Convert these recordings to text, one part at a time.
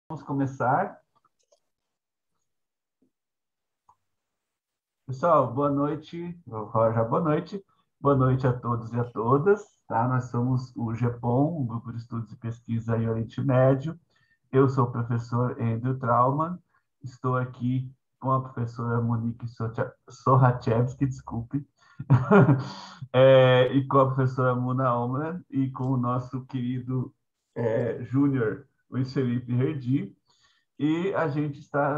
Vamos começar. Pessoal, boa noite. Vou falar já boa noite. Boa noite a todos e a todas. Tá? Nós somos o GEPOM, o Grupo de Estudos e Pesquisa em Oriente Médio. Eu sou o professor Andrew Trauman. Estou aqui com a professora Monique Sorachevski, desculpe, e com a professora Muna Omran e com o nosso querido Júnior Luiz Felipe Herdi.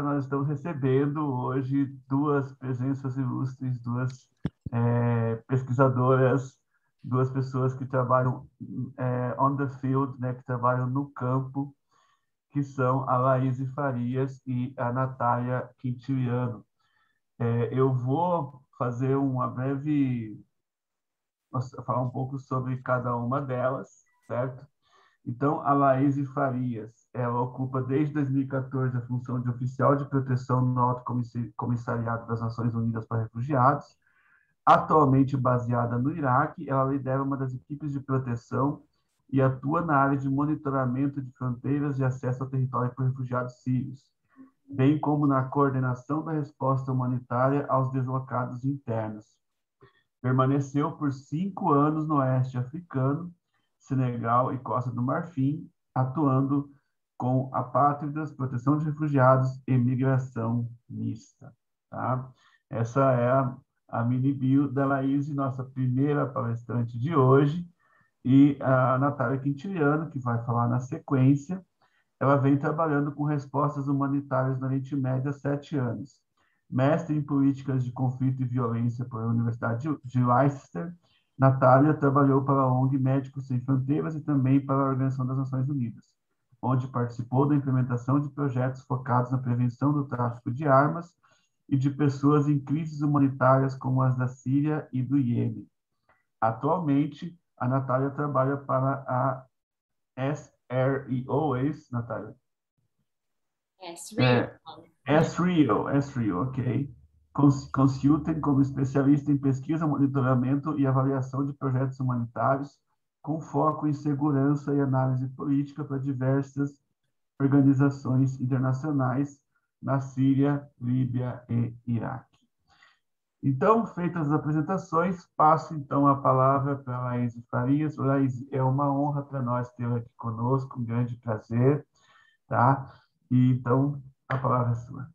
Nós estamos recebendo hoje duas presenças ilustres, duas pesquisadoras, duas pessoas que trabalham on the field, né, que trabalham no campo, que são a Laís Farias e a Natália Quintiliano. Eu vou fazer uma breve, falar um pouco sobre cada uma delas, certo? Então, a Laís Farias, ela ocupa desde 2014 a função de oficial de proteção no Alto Comissariado das Nações Unidas para Refugiados. Atualmente baseada no Iraque, ela lidera uma das equipes de proteção e atua na área de monitoramento de fronteiras e acesso ao território por refugiados sírios, bem como na coordenação da resposta humanitária aos deslocados internos. Permaneceu por 5 anos no Oeste Africano, Senegal e Costa do Marfim, atuando com apátridas, proteção de refugiados e migração mista. Tá? Essa é a mini bio da Laís, nossa primeira palestrante de hoje, e a Natália Quintiliano, que vai falar na sequência. Ela vem trabalhando com respostas humanitárias no Oriente Médio há 7 anos. Mestre em políticas de conflito e violência pela Universidade de Leicester, Natália trabalhou para a ONG Médicos Sem Fronteiras e também para a Organização das Nações Unidas, onde participou da implementação de projetos focados na prevenção do tráfico de armas e de pessoas em crises humanitárias como as da Síria e do Iêmen. Atualmente, a Natália trabalha para a SREO, é isso, Natália? SREO. É, SREO, ok. Consulting como especialista em pesquisa, monitoramento e avaliação de projetos humanitários, com foco em segurança e análise política para diversas organizações internacionais na Síria, Líbia e Iraque. Então, feitas as apresentações, passo então a palavra para a Laís Farias. Laís, é uma honra para nós tê-la aqui conosco, um grande prazer, tá? E então, a palavra é sua.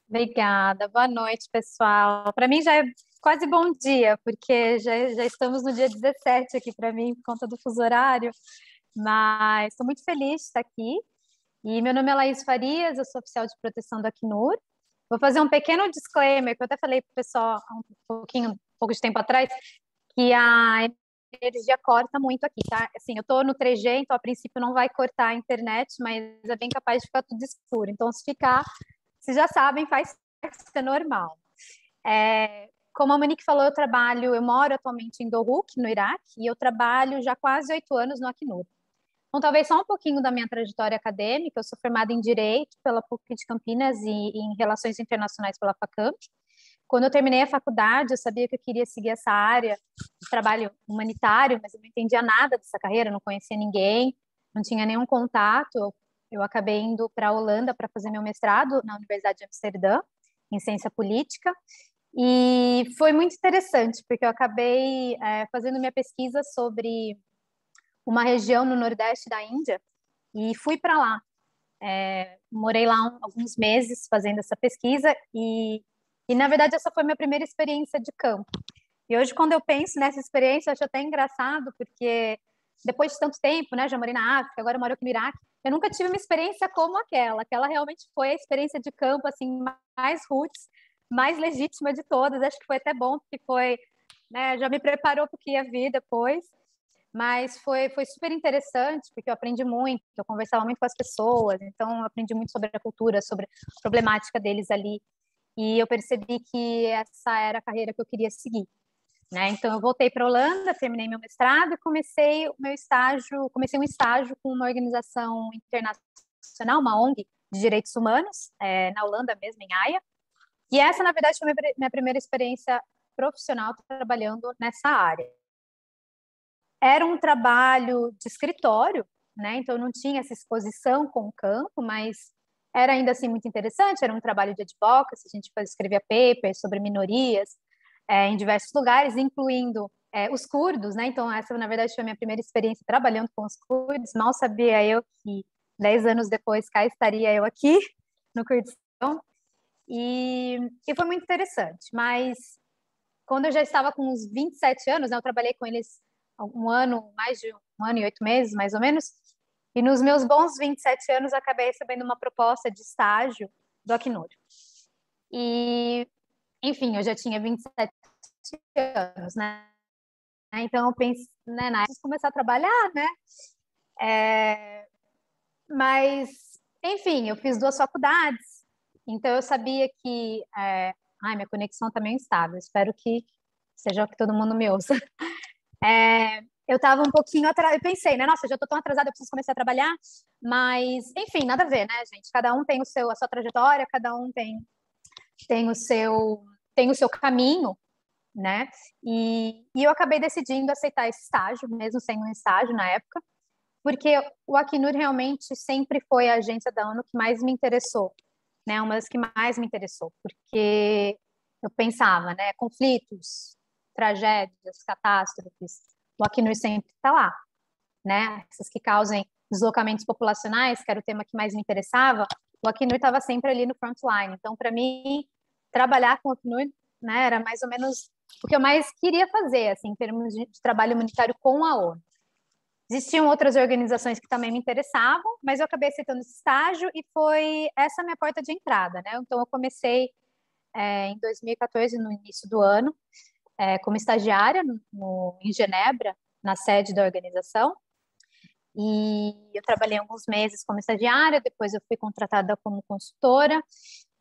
Obrigada, boa noite, pessoal. Para mim já é quase bom dia, porque já estamos no dia 17 aqui para mim, por conta do fuso horário, mas estou muito feliz de estar aqui. E meu nome é Laís Farias, eu sou oficial de proteção do Acnur. Vou fazer um pequeno disclaimer, que eu até falei para o pessoal há um pouco de tempo atrás, que a energia corta muito aqui, tá? Assim, eu estou no 3G, então a princípio não vai cortar a internet, mas é bem capaz de ficar tudo escuro. Então, se ficar, vocês já sabem, faz parte, é normal. Como a Monique falou, eu moro atualmente em Dohuk, no Iraque, e eu trabalho já quase 8 anos no Acnur. Então, talvez só um pouquinho da minha trajetória acadêmica. Eu sou formada em Direito pela PUC de Campinas e em Relações Internacionais pela FACAMP. Quando eu terminei a faculdade, eu sabia que eu queria seguir essa área de trabalho humanitário, mas eu não entendia nada dessa carreira, não conhecia ninguém, não tinha nenhum contato. Eu acabei indo para a Holanda para fazer meu mestrado na Universidade de Amsterdã, em Ciência Política, e foi muito interessante, porque eu acabei fazendo minha pesquisa sobre uma região no Nordeste da Índia, e fui para lá. Morei lá alguns meses fazendo essa pesquisa, e na verdade essa foi minha primeira experiência de campo. E hoje, quando eu penso nessa experiência, eu acho até engraçado, porque depois de tanto tempo, né, já morei na África, agora eu moro aqui no Iraque, eu nunca tive uma experiência como aquela. Aquela realmente foi a experiência de campo, assim, mais roots, mais legítima de todas. Acho que foi até bom, porque foi, né, já me preparou para o que ia vir depois. Mas foi super interessante, porque eu aprendi muito, eu conversava muito com as pessoas, então eu aprendi muito sobre a cultura, sobre a problemática deles ali. E eu percebi que essa era a carreira que eu queria seguir. Né? Então, eu voltei para a Holanda, terminei meu mestrado e comecei um estágio com uma organização internacional, uma ONG de direitos humanos, na Holanda mesmo, em Haia. E essa, na verdade, foi minha primeira experiência profissional trabalhando nessa área. Era um trabalho de escritório, né? Então não tinha essa exposição com o campo, mas era ainda assim muito interessante, era um trabalho de advocacy, a gente escrevia papers sobre minorias em diversos lugares, incluindo os curdos, né? Então essa, na verdade, foi a minha primeira experiência trabalhando com os curdos, mal sabia eu que 10 anos depois cá estaria eu aqui, no Kurdistão, e foi muito interessante, mas quando eu já estava com uns 27 anos, né, eu trabalhei com eles um ano, mais de um ano e 8 meses, mais ou menos, e nos meus bons 27 anos eu acabei recebendo uma proposta de estágio do Acnur. E, enfim, eu já tinha 27 anos, né? Então eu pensei, né, na época, começar a trabalhar, né? Mas, enfim, eu fiz 2 faculdades, então eu sabia que... Ai, minha conexão está meio instável, espero que seja o que todo mundo me ouça. Eu estava um pouquinho atrasada, eu pensei, né, nossa, já estou tão atrasada, eu preciso começar a trabalhar, mas, enfim, nada a ver, né, gente? Cada um tem a sua trajetória, cada um tem o seu caminho, né? E eu acabei decidindo aceitar esse estágio, mesmo sendo um estágio na época, porque o Acnur realmente sempre foi a agência da ONU que mais me interessou, né? Uma das que mais me interessou, porque eu pensava, né? Conflitos, tragédias, catástrofes, o Acnur sempre está lá, né? Essas que causem deslocamentos populacionais, que era o tema que mais me interessava, o Acnur estava sempre ali no frontline. Então, para mim, trabalhar com o Acnur, né, era mais ou menos o que eu mais queria fazer, assim, em termos de trabalho humanitário com a ONU. Existiam outras organizações que também me interessavam, mas eu acabei aceitando esse estágio e foi essa a minha porta de entrada, né? Então, eu comecei em 2014, no início do ano, como estagiária em Genebra, na sede da organização. E eu trabalhei alguns meses como estagiária, depois eu fui contratada como consultora,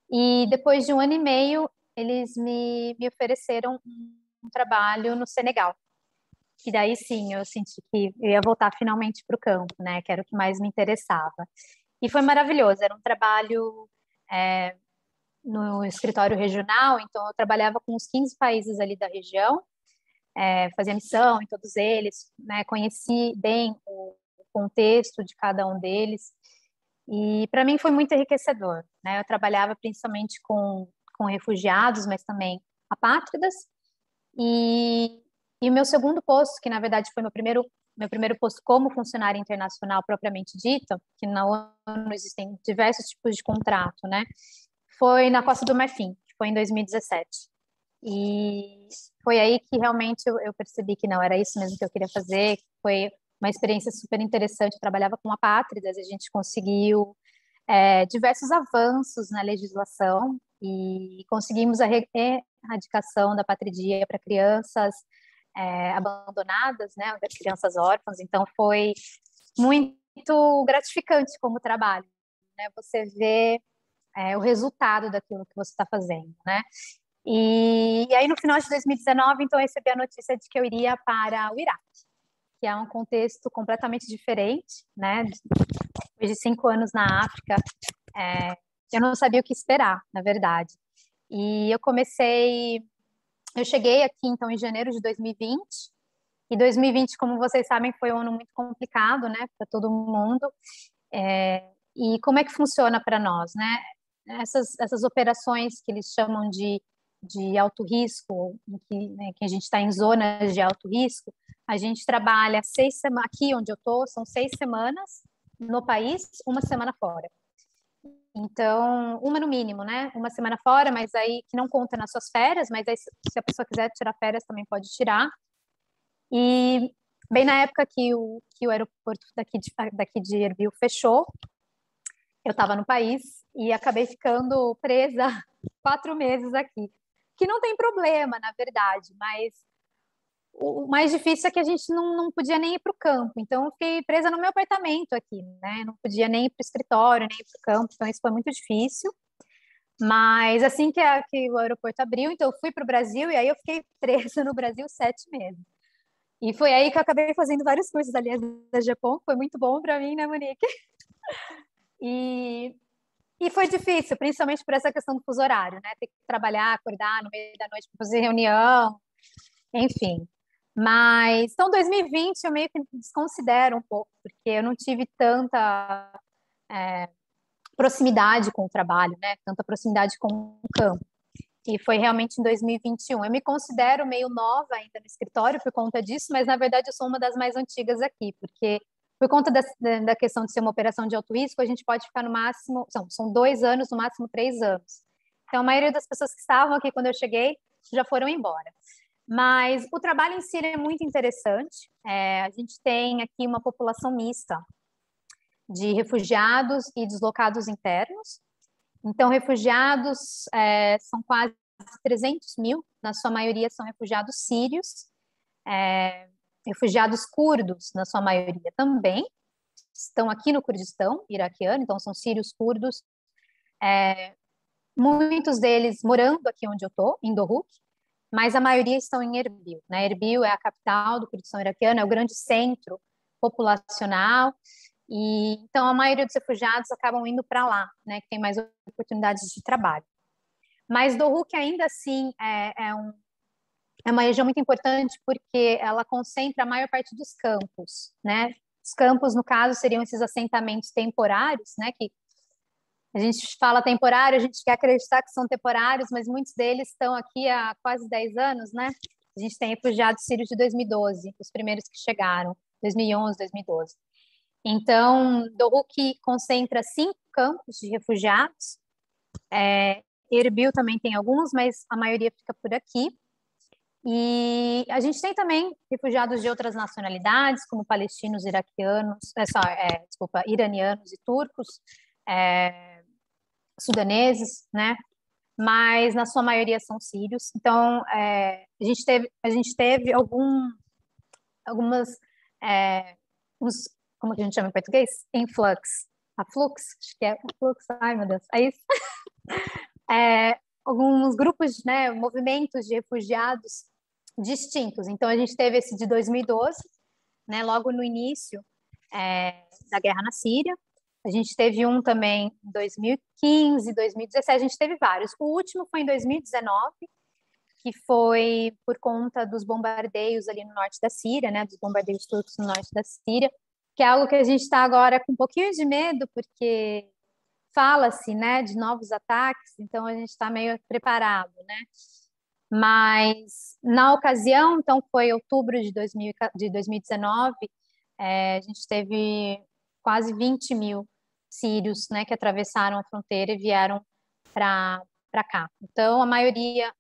e depois de 1 ano e meio, eles me ofereceram um trabalho no Senegal. E daí sim, eu senti que eu ia voltar finalmente para o campo, né? Que era o que mais me interessava. E foi maravilhoso, era um trabalho no escritório regional, então eu trabalhava com os 15 países ali da região, fazia missão em todos eles, né? Conheci bem o contexto de cada um deles, e para mim foi muito enriquecedor, né? Eu trabalhava principalmente com refugiados, mas também apátridas, e o meu segundo posto, que na verdade foi meu primeiro posto como funcionária internacional propriamente dita, que na ONU existem diversos tipos de contrato, né? Foi na Costa do Marfim, que foi em 2017. E foi aí que realmente eu percebi que não era isso mesmo que eu queria fazer. Foi uma experiência super interessante. Eu trabalhava com apátridas, a gente conseguiu diversos avanços na legislação e conseguimos a erradicação da patridia para crianças abandonadas, né, crianças órfãs. Então foi muito gratificante como trabalho, né? Você vê o resultado daquilo que você está fazendo, né? E aí no final de 2019, então eu recebi a notícia de que eu iria para o Iraque, que é um contexto completamente diferente, né? Depois de 5 anos na África, eu não sabia o que esperar, na verdade. E eu cheguei aqui, então, em janeiro de 2020, e 2020, como vocês sabem, foi um ano muito complicado, né, para todo mundo. E como é que funciona para nós, né? Essas operações que eles chamam de alto risco, né, que a gente está em zonas de alto risco, a gente trabalha 6 semanas, aqui onde eu estou, são 6 semanas no país, 1 semana fora. Então, uma no mínimo, né? 1 semana fora, mas aí que não conta nas suas férias, mas aí se a pessoa quiser tirar férias também pode tirar. E bem na época que o aeroporto daqui de Erbil fechou, eu estava no país e acabei ficando presa 4 meses aqui. Que não tem problema, na verdade, mas o mais difícil é que a gente não podia nem ir para o campo. Então, eu fiquei presa no meu apartamento aqui, né? Não podia nem ir para o escritório, nem ir para o campo. Então, isso foi muito difícil. Mas assim que o aeroporto abriu, então eu fui para o Brasil e aí eu fiquei presa no Brasil 7 meses. E foi aí que eu acabei fazendo vários cursos, aliás, da Japão. Foi muito bom para mim, né, Monique? E foi difícil, principalmente por essa questão do fuso horário, né? Ter que trabalhar, acordar no meio da noite para fazer reunião, enfim. Mas, então, 2020 eu meio que desconsidero um pouco, porque eu não tive tanta proximidade com o trabalho, né? Tanta proximidade com o campo. E foi realmente em 2021. Eu me considero meio nova ainda no escritório por conta disso, mas na verdade eu sou uma das mais antigas aqui, porque por conta da questão de ser uma operação de alto risco, a gente pode ficar no máximo, são 2 anos, no máximo 3 anos. Então a maioria das pessoas que estavam aqui quando eu cheguei já foram embora. Mas o trabalho em si é muito interessante. A gente tem aqui uma população mista de refugiados e deslocados internos. Então, refugiados são quase 300 mil, na sua maioria são refugiados sírios, refugiados curdos, na sua maioria também, estão aqui no Kurdistão iraquiano, então são sírios curdos, muitos deles morando aqui onde eu estou, em Dohuk, mas a maioria estão em Erbil. Né? Erbil é a capital do Kurdistão iraquiano, é o grande centro populacional, e então a maioria dos refugiados acabam indo para lá, né, que tem mais oportunidades de trabalho. Mas Dohuk ainda assim é uma região muito importante porque ela concentra a maior parte dos campos, né? Os campos, no caso, seriam esses assentamentos temporários, né? Que a gente fala temporário, a gente quer acreditar que são temporários, mas muitos deles estão aqui há quase 10 anos, né? A gente tem refugiados sírios de 2012, os primeiros que chegaram, 2011, 2012. Então, Dohuk concentra 5 campos de refugiados. Erbil também tem alguns, mas a maioria fica por aqui. E a gente tem também refugiados de outras nacionalidades, como palestinos, iraquianos, iranianos e turcos, sudaneses, né? Mas na sua maioria são sírios. Então, a gente teve algumas como que a gente chama em português? Influx. Aflux? Acho que é aflux. Ai, meu Deus. É isso? Alguns grupos, né, movimentos de refugiados distintos. Então, a gente teve esse de 2012, né, logo no início da guerra na Síria. A gente teve um também em 2015, 2017, a gente teve vários. O último foi em 2019, que foi por conta dos bombardeios ali no norte da Síria, né, dos bombardeios turcos no norte da Síria, que é algo que a gente está agora com um pouquinho de medo, porque fala-se, né, de novos ataques, então a gente está meio preparado, né? Mas na ocasião, então foi outubro de 2019, a gente teve quase 20 mil sírios, né, que atravessaram a fronteira e vieram para cá. Então a maioria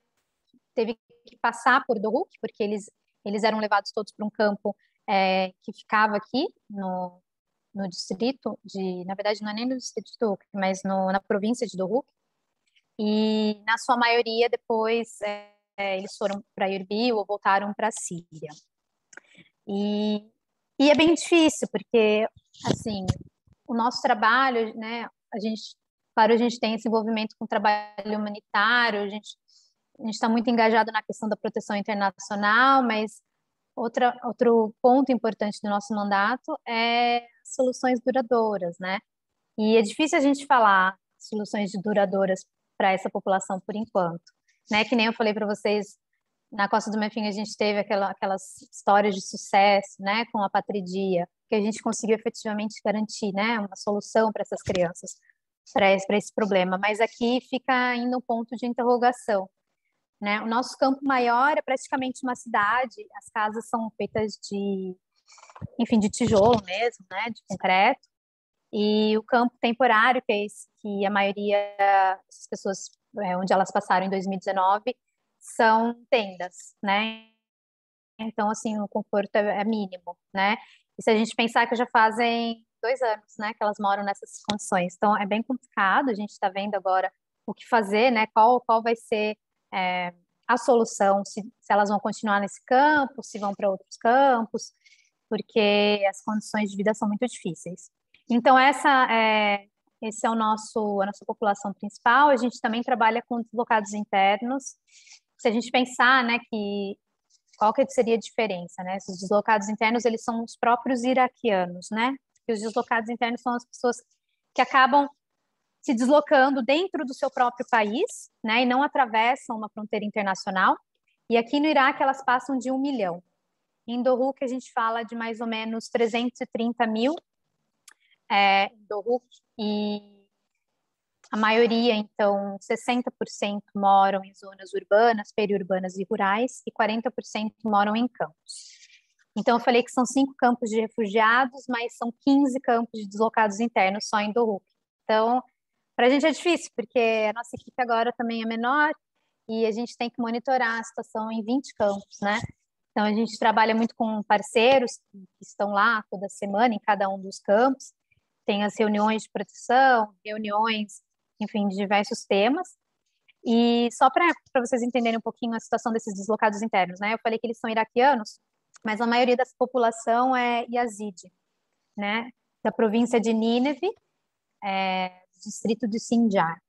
teve que passar por Dohuk, porque eles eram levados todos para um campo que ficava aqui no distrito na verdade não é nem no distrito de Dohuk, mas na província de Dohuk, e na sua maioria depois eles foram para Erbil ou voltaram para a Síria. E é bem difícil, porque assim, o nosso trabalho, né, a gente tem esse envolvimento com o trabalho humanitário, a gente está muito engajado na questão da proteção internacional, mas outro ponto importante do nosso mandato é soluções duradouras, né? E é difícil a gente falar soluções duradouras para essa população por enquanto, né? Que nem eu falei para vocês, na Costa do Marfim a gente teve aquelas histórias de sucesso, né? Com a Patridia, que a gente conseguiu efetivamente garantir, né? Uma solução para essas crianças, para esse problema. Mas aqui fica ainda um ponto de interrogação. Né? O nosso campo maior é praticamente uma cidade, as casas são feitas de tijolo mesmo, né? De concreto, e o campo temporário, que é esse que a maioria das pessoas, onde elas passaram em 2019, são tendas, né? Então, assim, o conforto é mínimo, né? E se a gente pensar que já fazem 2 anos, né, que elas moram nessas condições, então é bem complicado, a gente está vendo agora o que fazer, né? Qual vai ser a solução, se elas vão continuar nesse campo, se vão para outros campos, porque as condições de vida são muito difíceis. Então, esse é a nossa população principal. A gente também trabalha com deslocados internos. Se a gente pensar, né, qual que seria a diferença, né? Esses deslocados internos, eles são os próprios iraquianos, né? E os deslocados internos são as pessoas que acabam se deslocando dentro do seu próprio país, né, e não atravessam uma fronteira internacional. E aqui no Iraque elas passam de 1 milhão. Em Dohuk, a gente fala de mais ou menos 330 mil em Dohuk, e a maioria, então, 60% moram em zonas urbanas, periurbanas e rurais, e 40% moram em campos. Então, eu falei que são 5 campos de refugiados, mas são 15 campos de deslocados internos só em Dohuk. Então, para a gente é difícil, porque a nossa equipe agora também é menor e a gente tem que monitorar a situação em 20 campos, né? Então, a gente trabalha muito com parceiros que estão lá toda semana em cada um dos campos, tem as reuniões de proteção, reuniões, enfim, de diversos temas. E só para vocês entenderem um pouquinho a situação desses deslocados internos, né? Eu falei que eles são iraquianos, mas a maioria dessa população é Yazidi, né? Da província de Nínive, distrito de Sinjar.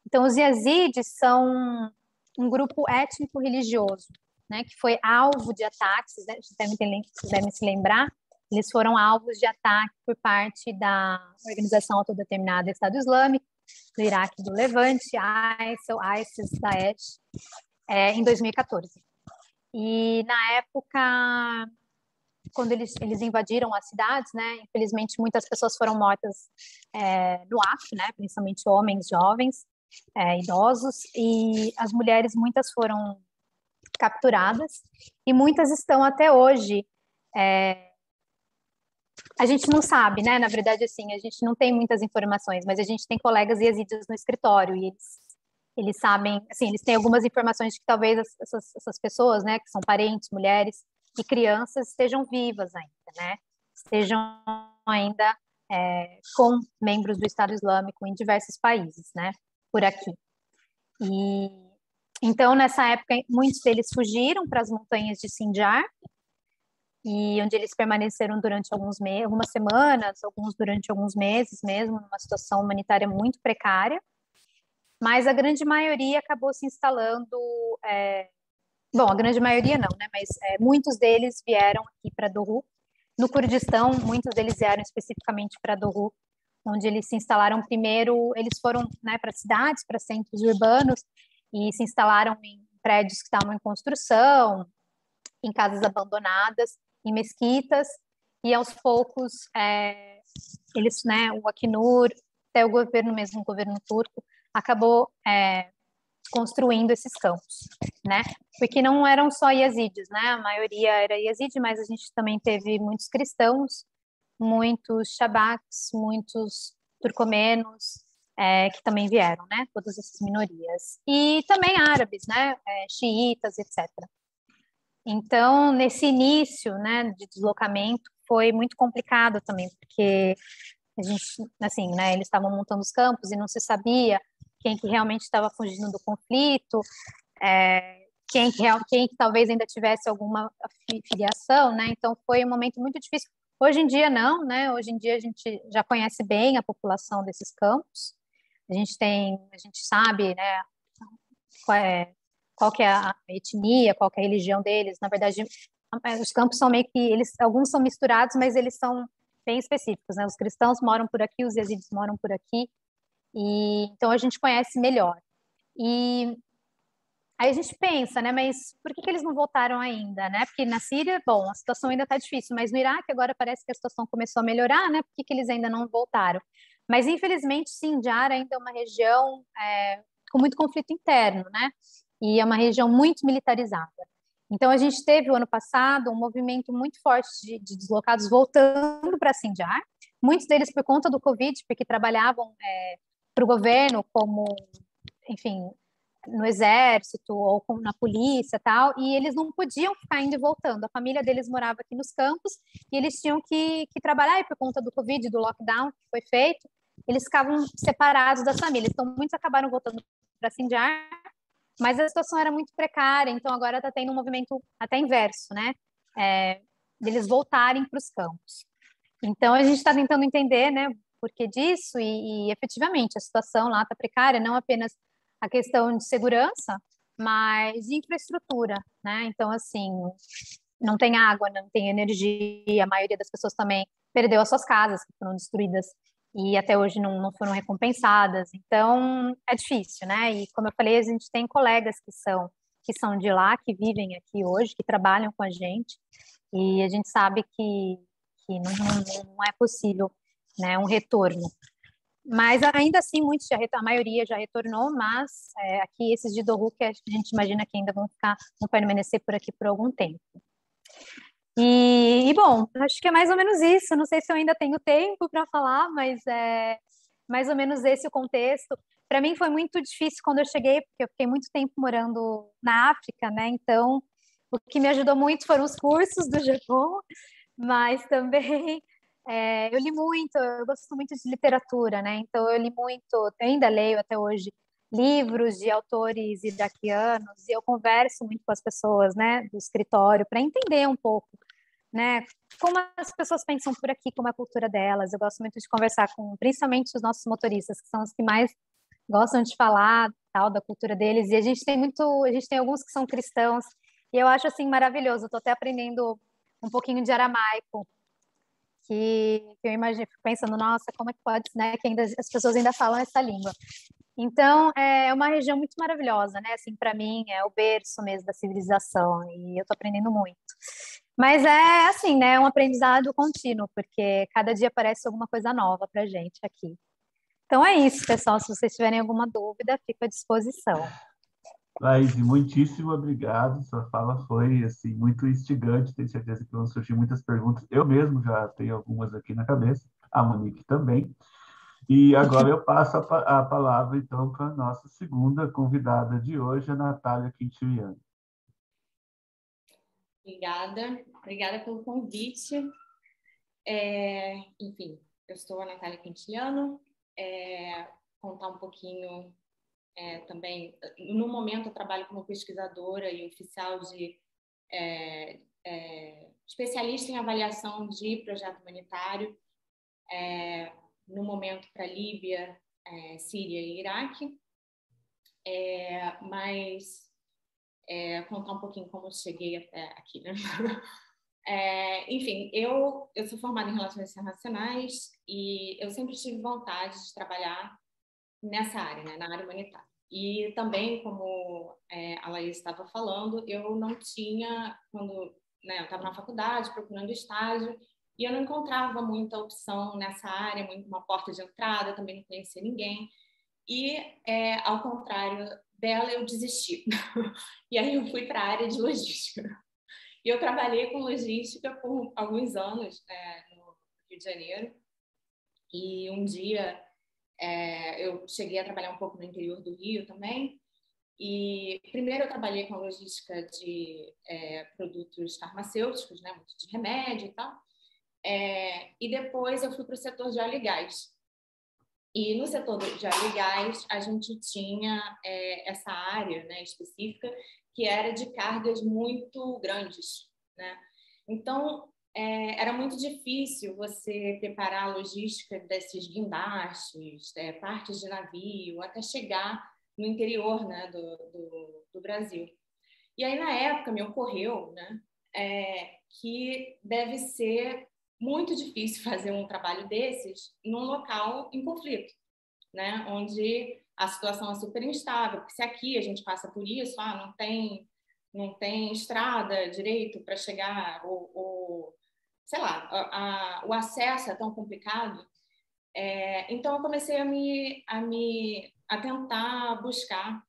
Então, os Yazidis são um grupo étnico-religioso, né? Que foi alvo de ataques, né? Vocês devem se lembrar, eles foram alvos de ataque por parte da Organização Autodeterminada Estado Islâmico, do Iraque e do Levante, ISIL, ISIS, Daesh, em 2014. E na época, quando eles invadiram as cidades, né, infelizmente muitas pessoas foram mortas no ato, né, principalmente homens jovens, idosos, e as mulheres, muitas foram capturadas, e muitas estão até hoje. A gente não sabe, né? Na verdade, assim, a gente não tem muitas informações, mas a gente tem colegas yazidis no escritório e eles sabem, assim, eles têm algumas informações de que talvez essas pessoas, né, que são parentes, mulheres e crianças, estejam vivas ainda, né? Estejam ainda com membros do Estado Islâmico em diversos países, né? Por aqui. E então, nessa época, muitos deles fugiram para as montanhas de Sinjar, e onde eles permaneceram durante algumas semanas, alguns durante alguns meses mesmo, numa situação humanitária muito precária, mas a grande maioria acabou se instalando, bom, a grande maioria não, né, mas muitos deles vieram aqui para Dohuk, no Kurdistão, muitos deles vieram especificamente para Dohuk, onde eles se instalaram primeiro, eles foram, né, para cidades, para centros urbanos, e se instalaram em prédios que estavam em construção, em casas abandonadas, em mesquitas, e aos poucos eles, né, o Acnur, até o governo mesmo, o governo turco, acabou construindo esses campos, né? Porque não eram só yazidis, né? A maioria era yazidi, mas a gente também teve muitos cristãos, muitos shabaks, muitos turcomenos, que também vieram, né? Todas essas minorias. E também árabes, né? Xiitas, etc. Então, nesse início, né, de deslocamento, foi muito complicado também, porque a gente, assim, né, eles estavam montando os campos e não se sabia quem que realmente estava fugindo do conflito, quem que talvez ainda tivesse alguma filiação, né? Então, foi um momento muito difícil. Hoje em dia, não, né? Hoje em dia, a gente já conhece bem a população desses campos. A gente sabe, né, qual que é a etnia, qual que é a religião deles. Na verdade, os campos são meio que alguns são misturados, mas eles são bem específicos, né? Os cristãos moram por aqui, os yazidis moram por aqui, e então a gente conhece melhor. E aí a gente pensa, né? Mas por que eles não voltaram ainda, né? Porque na Síria, bom, a situação ainda está difícil, mas no Iraque agora parece que a situação começou a melhorar, né? Por que eles ainda não voltaram? Mas infelizmente, Sinjar ainda é uma região com muito conflito interno, né? E é uma região muito militarizada. Então, a gente teve, o ano passado, um movimento muito forte de deslocados voltando para Sinjar, muitos deles por conta do Covid, porque trabalhavam para o governo como, enfim, no exército ou na polícia e tal, e eles não podiam ficar indo e voltando. A família deles morava aqui nos campos e eles tinham que trabalhar, e por conta do Covid, do lockdown que foi feito, eles ficavam separados das famílias. Então, muitos acabaram voltando para Sinjar, mas a situação era muito precária, então agora está tendo um movimento até inverso, né? Deles voltarem para os campos. Então a gente está tentando entender, né, o porquê disso, e efetivamente a situação lá está precária, não apenas a questão de segurança, mas de infraestrutura, né? Então, assim, não tem água, não tem energia, a maioria das pessoas também perdeu as suas casas, que foram destruídas e até hoje não foram recompensadas. Então, é difícil, né? E como eu falei, a gente tem colegas que são que são de lá, que vivem aqui hoje, que trabalham com a gente, e a gente sabe que não é possível, né, um retorno. Mas ainda assim, a maioria já retornou, mas aqui esses de Dohu que a gente imagina que ainda vão permanecer por aqui por algum tempo. Bom, acho que é mais ou menos isso. Não sei se eu ainda tenho tempo para falar, mas é mais ou menos esse o contexto. Para mim foi muito difícil quando eu cheguei, porque eu fiquei muito tempo morando na África, né? Então, o que me ajudou muito foram os cursos do Japão, mas também eu li muito, eu gosto muito de literatura, né? Então, eu li muito, eu ainda leio até hoje livros de autores iraquianos, e eu converso muito com as pessoas, né, do escritório, para entender um pouco, né, como as pessoas pensam por aqui, como é a cultura delas. Eu gosto muito de conversar com, principalmente, os nossos motoristas, que são os que mais gostam de falar, tal, da cultura deles, e a gente tem alguns que são cristãos, e eu acho, assim, maravilhoso. Estou até aprendendo um pouquinho de aramaico, que eu imagino, fico pensando, nossa, como é que pode, né, que ainda, as pessoas ainda falam essa língua. Então, é uma região muito maravilhosa, né? Assim, para mim, é o berço mesmo da civilização, e eu estou aprendendo muito. Mas é assim, né? É um aprendizado contínuo, porque cada dia aparece alguma coisa nova para gente aqui. Então é isso, pessoal. Se vocês tiverem alguma dúvida, fico à disposição. Laís, muitíssimo obrigado. Sua fala foi assim muito instigante. Tenho certeza que vão surgir muitas perguntas. Eu mesmo já tenho algumas aqui na cabeça. A Monique também. E agora eu passo a palavra, então, para a nossa segunda convidada de hoje, a Natália Quintiliano. Obrigada pelo convite. Enfim, eu sou a Natália Quintiliano. Contar um pouquinho também. No momento, eu trabalho como pesquisadora e oficial de especialista em avaliação de projeto humanitário, no momento para Líbia, Síria e Iraque. Mas contar um pouquinho como eu cheguei até aqui, né? Enfim, eu sou formada em Relações Internacionais e eu sempre tive vontade de trabalhar nessa área, né, na área humanitária. E também, como a Laís estava falando, eu não tinha, quando eu estava na faculdade procurando estágio, e eu não encontrava muita opção nessa área, uma porta de entrada, também não conhecia ninguém. E, ao contrário dela, eu desisti. E aí eu fui para a área de logística. E eu trabalhei com logística por alguns anos no Rio de Janeiro. E um dia eu cheguei a trabalhar um pouco no interior do Rio também. E primeiro eu trabalhei com logística de produtos farmacêuticos, né, muito de remédio e tal. E depois eu fui para o setor de óleo e gás. E no setor de óleo e gás, a gente tinha essa área, né, específica, que era de cargas muito grandes, né? Então, era muito difícil você preparar a logística desses guindastes, partes de navio, até chegar no interior, né, do Brasil. E aí, na época, me ocorreu, né, que deve ser muito difícil fazer um trabalho desses num local em conflito, né, onde a situação é super instável, porque se aqui a gente passa por isso, não tem estrada direito para chegar, ou sei lá, o acesso é tão complicado. Então eu comecei a tentar buscar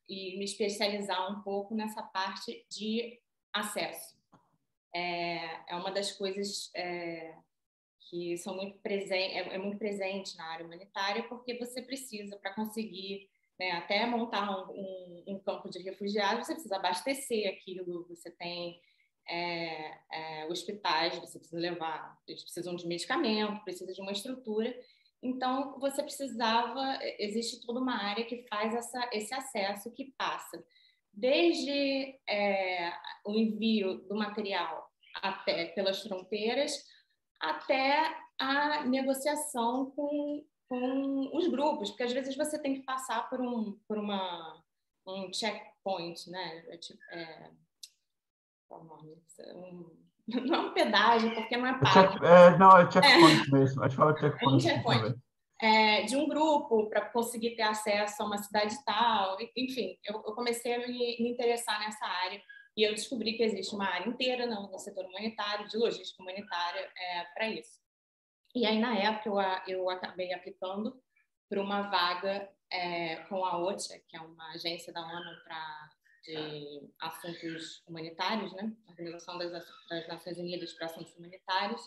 e me especializar um pouco nessa parte de acesso. É uma das coisas que são muito muito presente na área humanitária, porque você precisa, para conseguir, né, até montar um campo de refugiados, você precisa abastecer aquilo, você tem hospitais, você precisa levar, eles precisam de medicamento, precisa de uma estrutura. Então, existe toda uma área que faz esse acesso, que passa desde o envio do material até pelas fronteiras, até a negociação com os grupos, porque às vezes você tem que passar por um checkpoint, né? Não é um pedágio, porque não é pago. Não, é checkpoint mesmo. A gente fala checkpoint aqui checkpoint. também. de um grupo para conseguir ter acesso a uma cidade tal. Enfim, eu comecei a me interessar nessa área e eu descobri que existe uma área inteira no setor humanitário, de logística humanitária, para isso. E aí, na época, eu acabei aplicando para uma vaga com a OCHA, que é uma agência da ONU de assuntos humanitários, né? Organização das Nações Unidas para Assuntos Humanitários.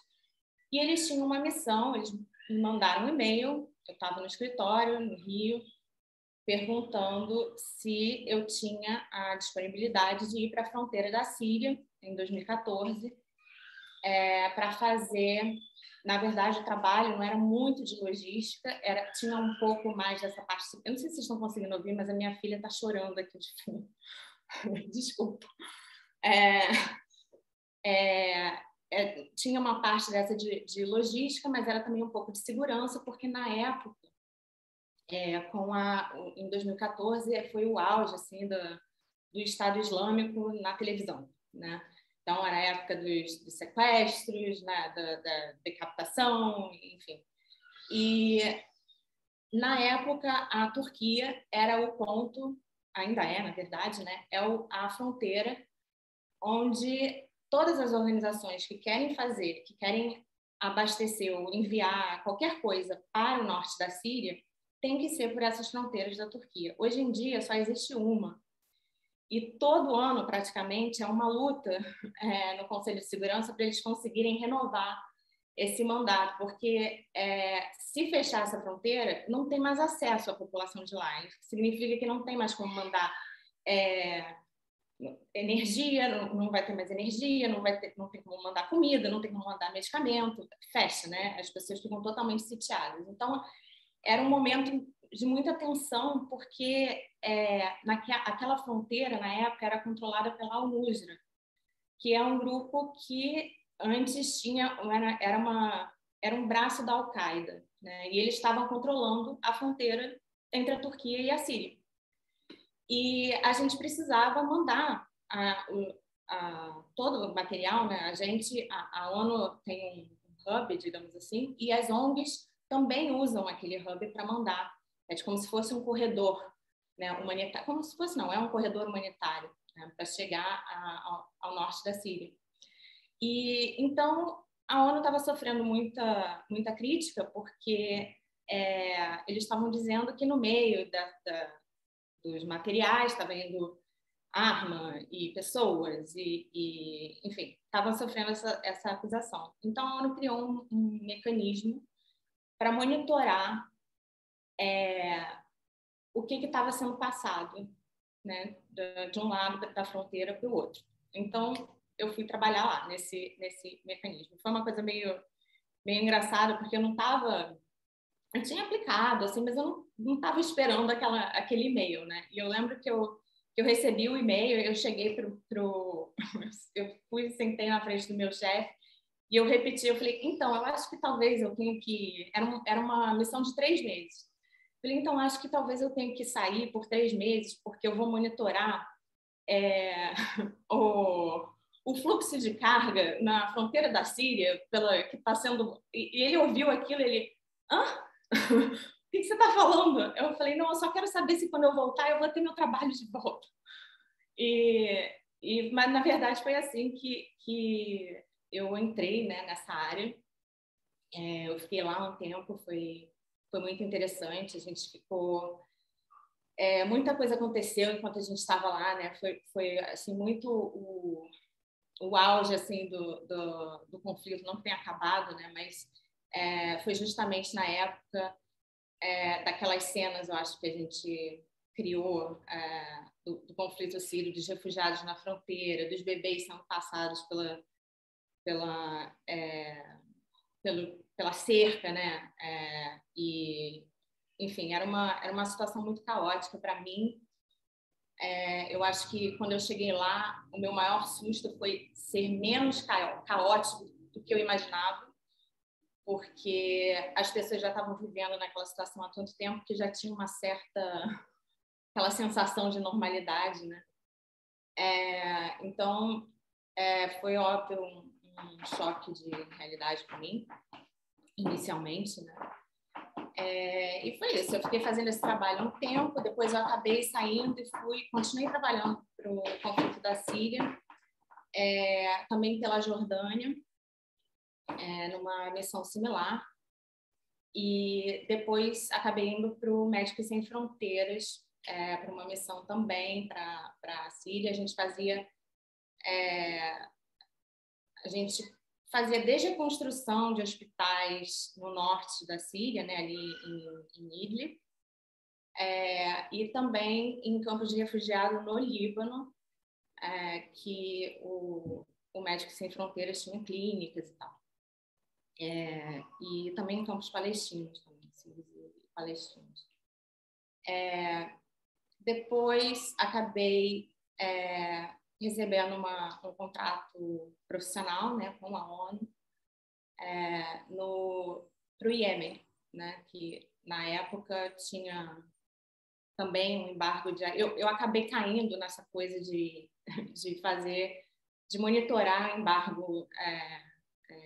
E eles tinham uma missão, eles me mandaram um e-mail, eu estava no escritório, no Rio, perguntando se eu tinha a disponibilidade de ir para a fronteira da Síria, em 2014, para fazer... Na verdade, o trabalho não era muito de logística, tinha um pouco mais dessa parte... Eu não sei se vocês estão conseguindo ouvir, mas a minha filha está chorando aqui de fundo. Desculpa. Tinha uma parte dessa de logística, mas era também um pouco de segurança, porque na época, em 2014, foi o auge assim, do Estado Islâmico na televisão, né? Então, era a época dos sequestros, né, da decapitação, enfim. E, na época, a Turquia era o ponto, ainda na verdade, né, a fronteira onde todas as organizações que querem abastecer ou enviar qualquer coisa para o norte da Síria, tem que ser por essas fronteiras da Turquia. Hoje em dia, só existe uma. E todo ano, praticamente, é uma luta no Conselho de Segurança para eles conseguirem renovar esse mandato, porque se fechar essa fronteira, não tem mais acesso à população de lá. Isso significa que não tem mais como mandar energia, não vai ter mais energia, não tem como mandar comida, não tem como mandar medicamento, fecha, né? As pessoas ficam totalmente sitiadas. Então, era um momento de muita tensão, porque aquela fronteira, na época, era controlada pela Al-Nusra, que é um grupo que antes era um braço da Al-Qaeda, né? E eles estavam controlando a fronteira entre a Turquia e a Síria. E a gente precisava mandar todo o material, né? A ONU tem um hub, digamos assim, e as ONGs também usam aquele hub para mandar. Como se fosse um corredor, né, humanitário. Como se fosse, não, é um corredor humanitário, né, para chegar ao norte da Síria. E então a ONU estava sofrendo muita crítica, porque eles estavam dizendo que no meio dos materiais estava indo arma e pessoas, enfim, estavam sofrendo essa acusação. Então a ONU criou um mecanismo para monitorar o que estava sendo passado, né, de um lado da fronteira para o outro. Então, eu fui trabalhar lá, nesse mecanismo. Foi uma coisa meio engraçada, porque eu tinha aplicado, assim, mas eu não estava esperando aquele e-mail, né? E eu lembro que eu recebi o e-mail, eu cheguei eu sentei na frente do meu chefe, e eu repeti, eu falei, então, eu acho que talvez eu tenha que... Era uma missão de 3 meses. Falei, então, acho que talvez eu tenha que sair por 3 meses, porque eu vou monitorar o fluxo de carga na fronteira da Síria, que está sendo... E ele ouviu aquilo, ele... Hã? O que você está falando? Eu falei, não, eu só quero saber se quando eu voltar eu vou ter meu trabalho de volta. Mas, na verdade, foi assim que eu entrei, né, nessa área. Eu fiquei lá um tempo, foi muito interessante. A gente ficou... muita coisa aconteceu enquanto a gente estava lá, né? Foi assim, muito o auge assim, do conflito, não que tenha acabado, né? Mas foi justamente na época daquelas cenas, eu acho, que a gente criou do conflito sírio, dos refugiados na fronteira, dos bebês sendo passados pela cerca, né? Enfim, era uma situação muito caótica para mim. Eu acho que quando eu cheguei lá, o meu maior susto foi ser menos caótico do que eu imaginava, porque as pessoas já estavam vivendo naquela situação há tanto tempo que já tinha aquela sensação de normalidade, né? Então, foi óbvio um choque de realidade para mim, inicialmente, né? E foi isso. Eu fiquei fazendo esse trabalho um tempo, depois eu acabei saindo e continuei trabalhando para o conflito da Síria, também pela Jordânia, numa missão similar. E depois acabei indo para o Médicos Sem Fronteiras, para uma missão também para a Síria. A gente fazia desde a construção de hospitais no norte da Síria, né, ali em Idlib, e também em campos de refugiados no Líbano, que o Médicos Sem Fronteiras tinha clínicas e tal. E também em campos palestinos, sírios e palestinos. Depois acabei recebendo um contrato profissional, né, com a ONU para o Iêmen, né, que na época tinha também um embargo de... Eu acabei caindo nessa coisa de monitorar embargo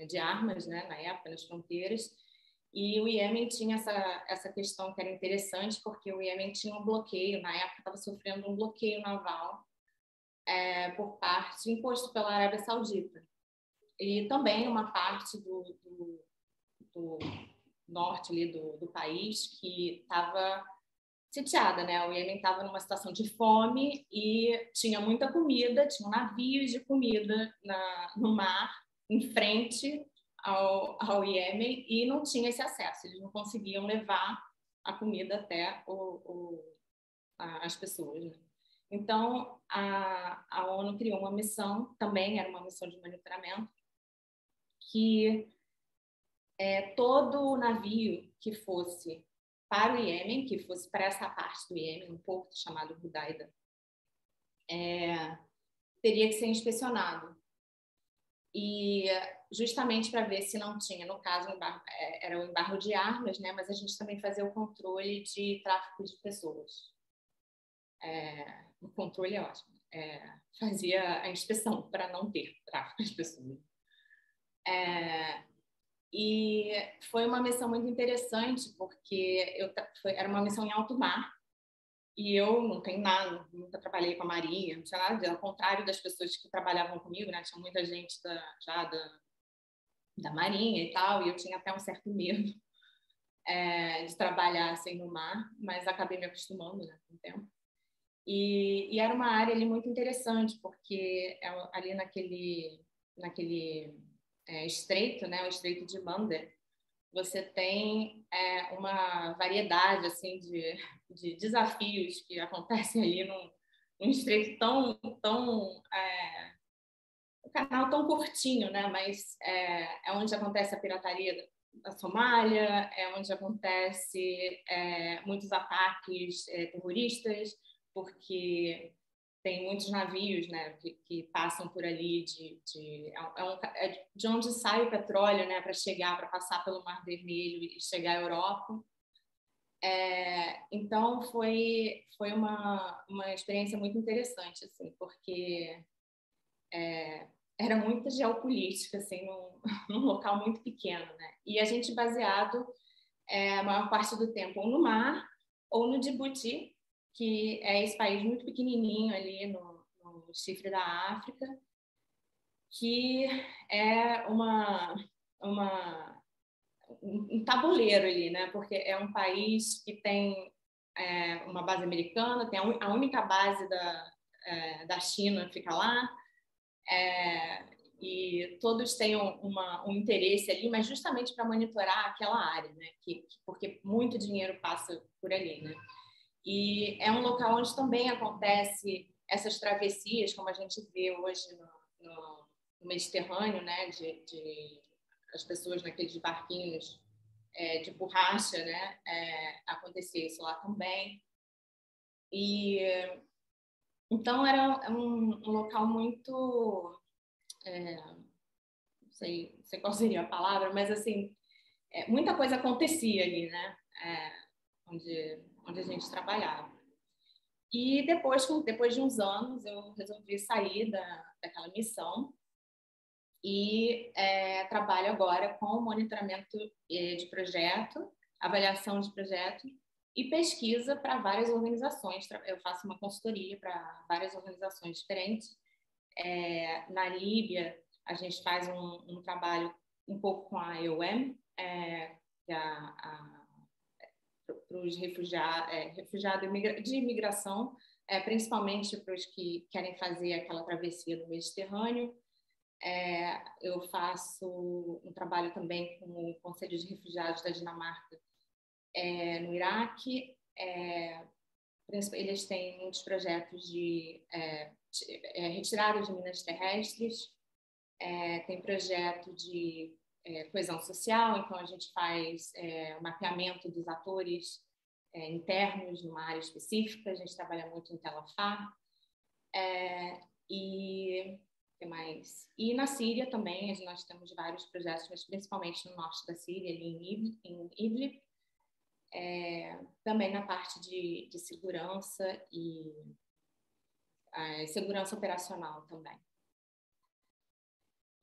de armas, né, na época, nas fronteiras, e o Iêmen tinha essa questão que era interessante, porque o Iêmen tinha um bloqueio, na época estava sofrendo um bloqueio naval por parte imposto pela Arábia Saudita. E também uma parte do norte ali do país que estava sitiada, né? O Iêmen estava numa situação de fome e tinha muita comida, tinham navios de comida no mar, em frente ao Iêmen, e não tinha esse acesso, eles não conseguiam levar a comida até as pessoas, né? Então, a ONU criou uma missão, também era uma missão de monitoramento, que todo navio que fosse para o Iêmen, que fosse para essa parte do Iêmen, um porto chamado Hudaida, teria que ser inspecionado. E justamente para ver se não tinha, no caso, era o embargo de armas, né? Mas a gente também fazia o controle de tráfico de pessoas. O controle é ótimo. Fazia a inspeção para não ter tráfico de pessoas. E foi uma missão muito interessante, porque era uma missão em alto mar, e eu não tenho nada, nunca trabalhei com a Marinha, não tinha nada, ao contrário das pessoas que trabalhavam comigo, né? Tinha muita gente já da Marinha e tal, e eu tinha até um certo medo de trabalhar assim no mar, mas acabei me acostumando, né, com o tempo. E era uma área ali muito interessante, porque ali naquele estreito, né, o Estreito de Mandeb, você tem uma variedade assim de desafios que acontecem ali num estreito um canal tão curtinho, né? Mas é onde acontece a pirataria da Somália, é onde acontece muitos ataques terroristas, porque tem muitos navios, né, que passam por ali de onde sai o petróleo, né, para passar pelo Mar Vermelho e chegar à Europa. Então foi uma experiência muito interessante, assim, porque era muita geopolítica, assim, num local muito pequeno, né? E a gente baseado a maior parte do tempo ou no mar ou no Djibouti, que é esse país muito pequenininho ali no chifre da África, que é um tabuleiro ali, né? Porque é um país que tem uma base americana, tem a única base da China fica lá, e todos têm um interesse ali, mas justamente para monitorar aquela área, né? Porque muito dinheiro passa por ali, né? E é um local onde também acontece essas travessias, como a gente vê hoje no Mediterrâneo, né? As pessoas naqueles barquinhos de borracha, né? Acontecia isso lá também. E então era um local muito, não sei qual seria a palavra, mas assim muita coisa acontecia ali, né? Onde a gente trabalhava. E depois de uns anos, eu resolvi sair daquela missão e trabalho agora com monitoramento de projeto avaliação de projeto e pesquisa para várias organizações. Eu faço uma consultoria para várias organizações diferentes. Na Líbia, a gente faz um trabalho um pouco com a IOM, que é para os refugiados de imigração, principalmente para os que querem fazer aquela travessia do Mediterrâneo. Eu faço um trabalho também com o Conselho de Refugiados da Dinamarca no Iraque. Eles têm muitos projetos de retirada de minas terrestres, tem projeto de coesão social, então a gente faz o mapeamento dos atores internos numa área específica, a gente trabalha muito em Telafar, e que mais? E na Síria também, nós temos vários projetos, mas principalmente no norte da Síria, ali em Idlib, também na parte de segurança e segurança operacional também.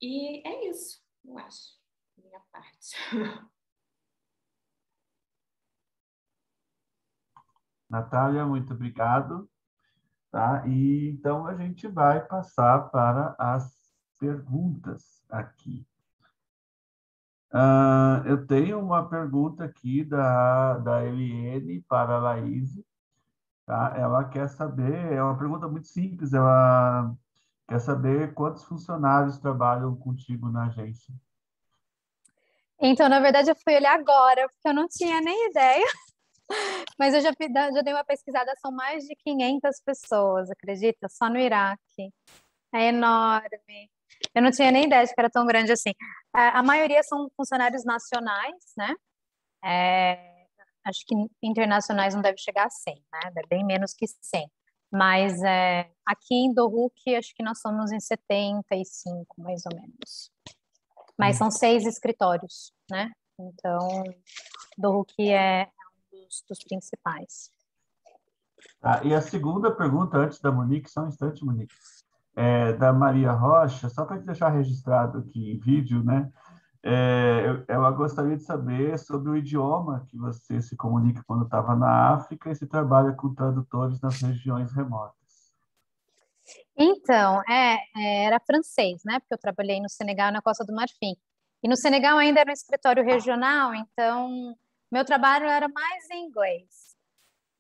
E é isso, eu acho, minha parte. Natália, muito obrigado. Tá? E então a gente vai passar para as perguntas aqui. Eu tenho uma pergunta aqui da Eliene para a Laís. Tá? Ela quer saber, é uma pergunta muito simples, ela quer saber quantos funcionários trabalham contigo na agência. Então, na verdade, eu fui olhar agora, porque eu não tinha nem ideia, mas eu já dei uma pesquisada, são mais de 500 pessoas, acredita? Só no Iraque. É enorme. Eu não tinha nem ideia de que era tão grande assim. A maioria são funcionários nacionais, né? Acho que internacionais não deve chegar a 100, né? É bem menos que 100. Mas aqui em Dohuk, acho que nós somos em 75, mais ou menos. Mas são 6 escritórios, né? Então, Dohuk é um dos principais. E a segunda pergunta, antes da Monique, só um instante, Monique, da Maria Rocha, só para deixar registrado aqui em vídeo, né? Ela gostaria de saber sobre o idioma que você se comunica quando estava na África e se trabalha com tradutores nas regiões remotas. Então, era francês, né? Porque eu trabalhei no Senegal e na Costa do Marfim. E no Senegal ainda era um escritório regional, então meu trabalho era mais em inglês.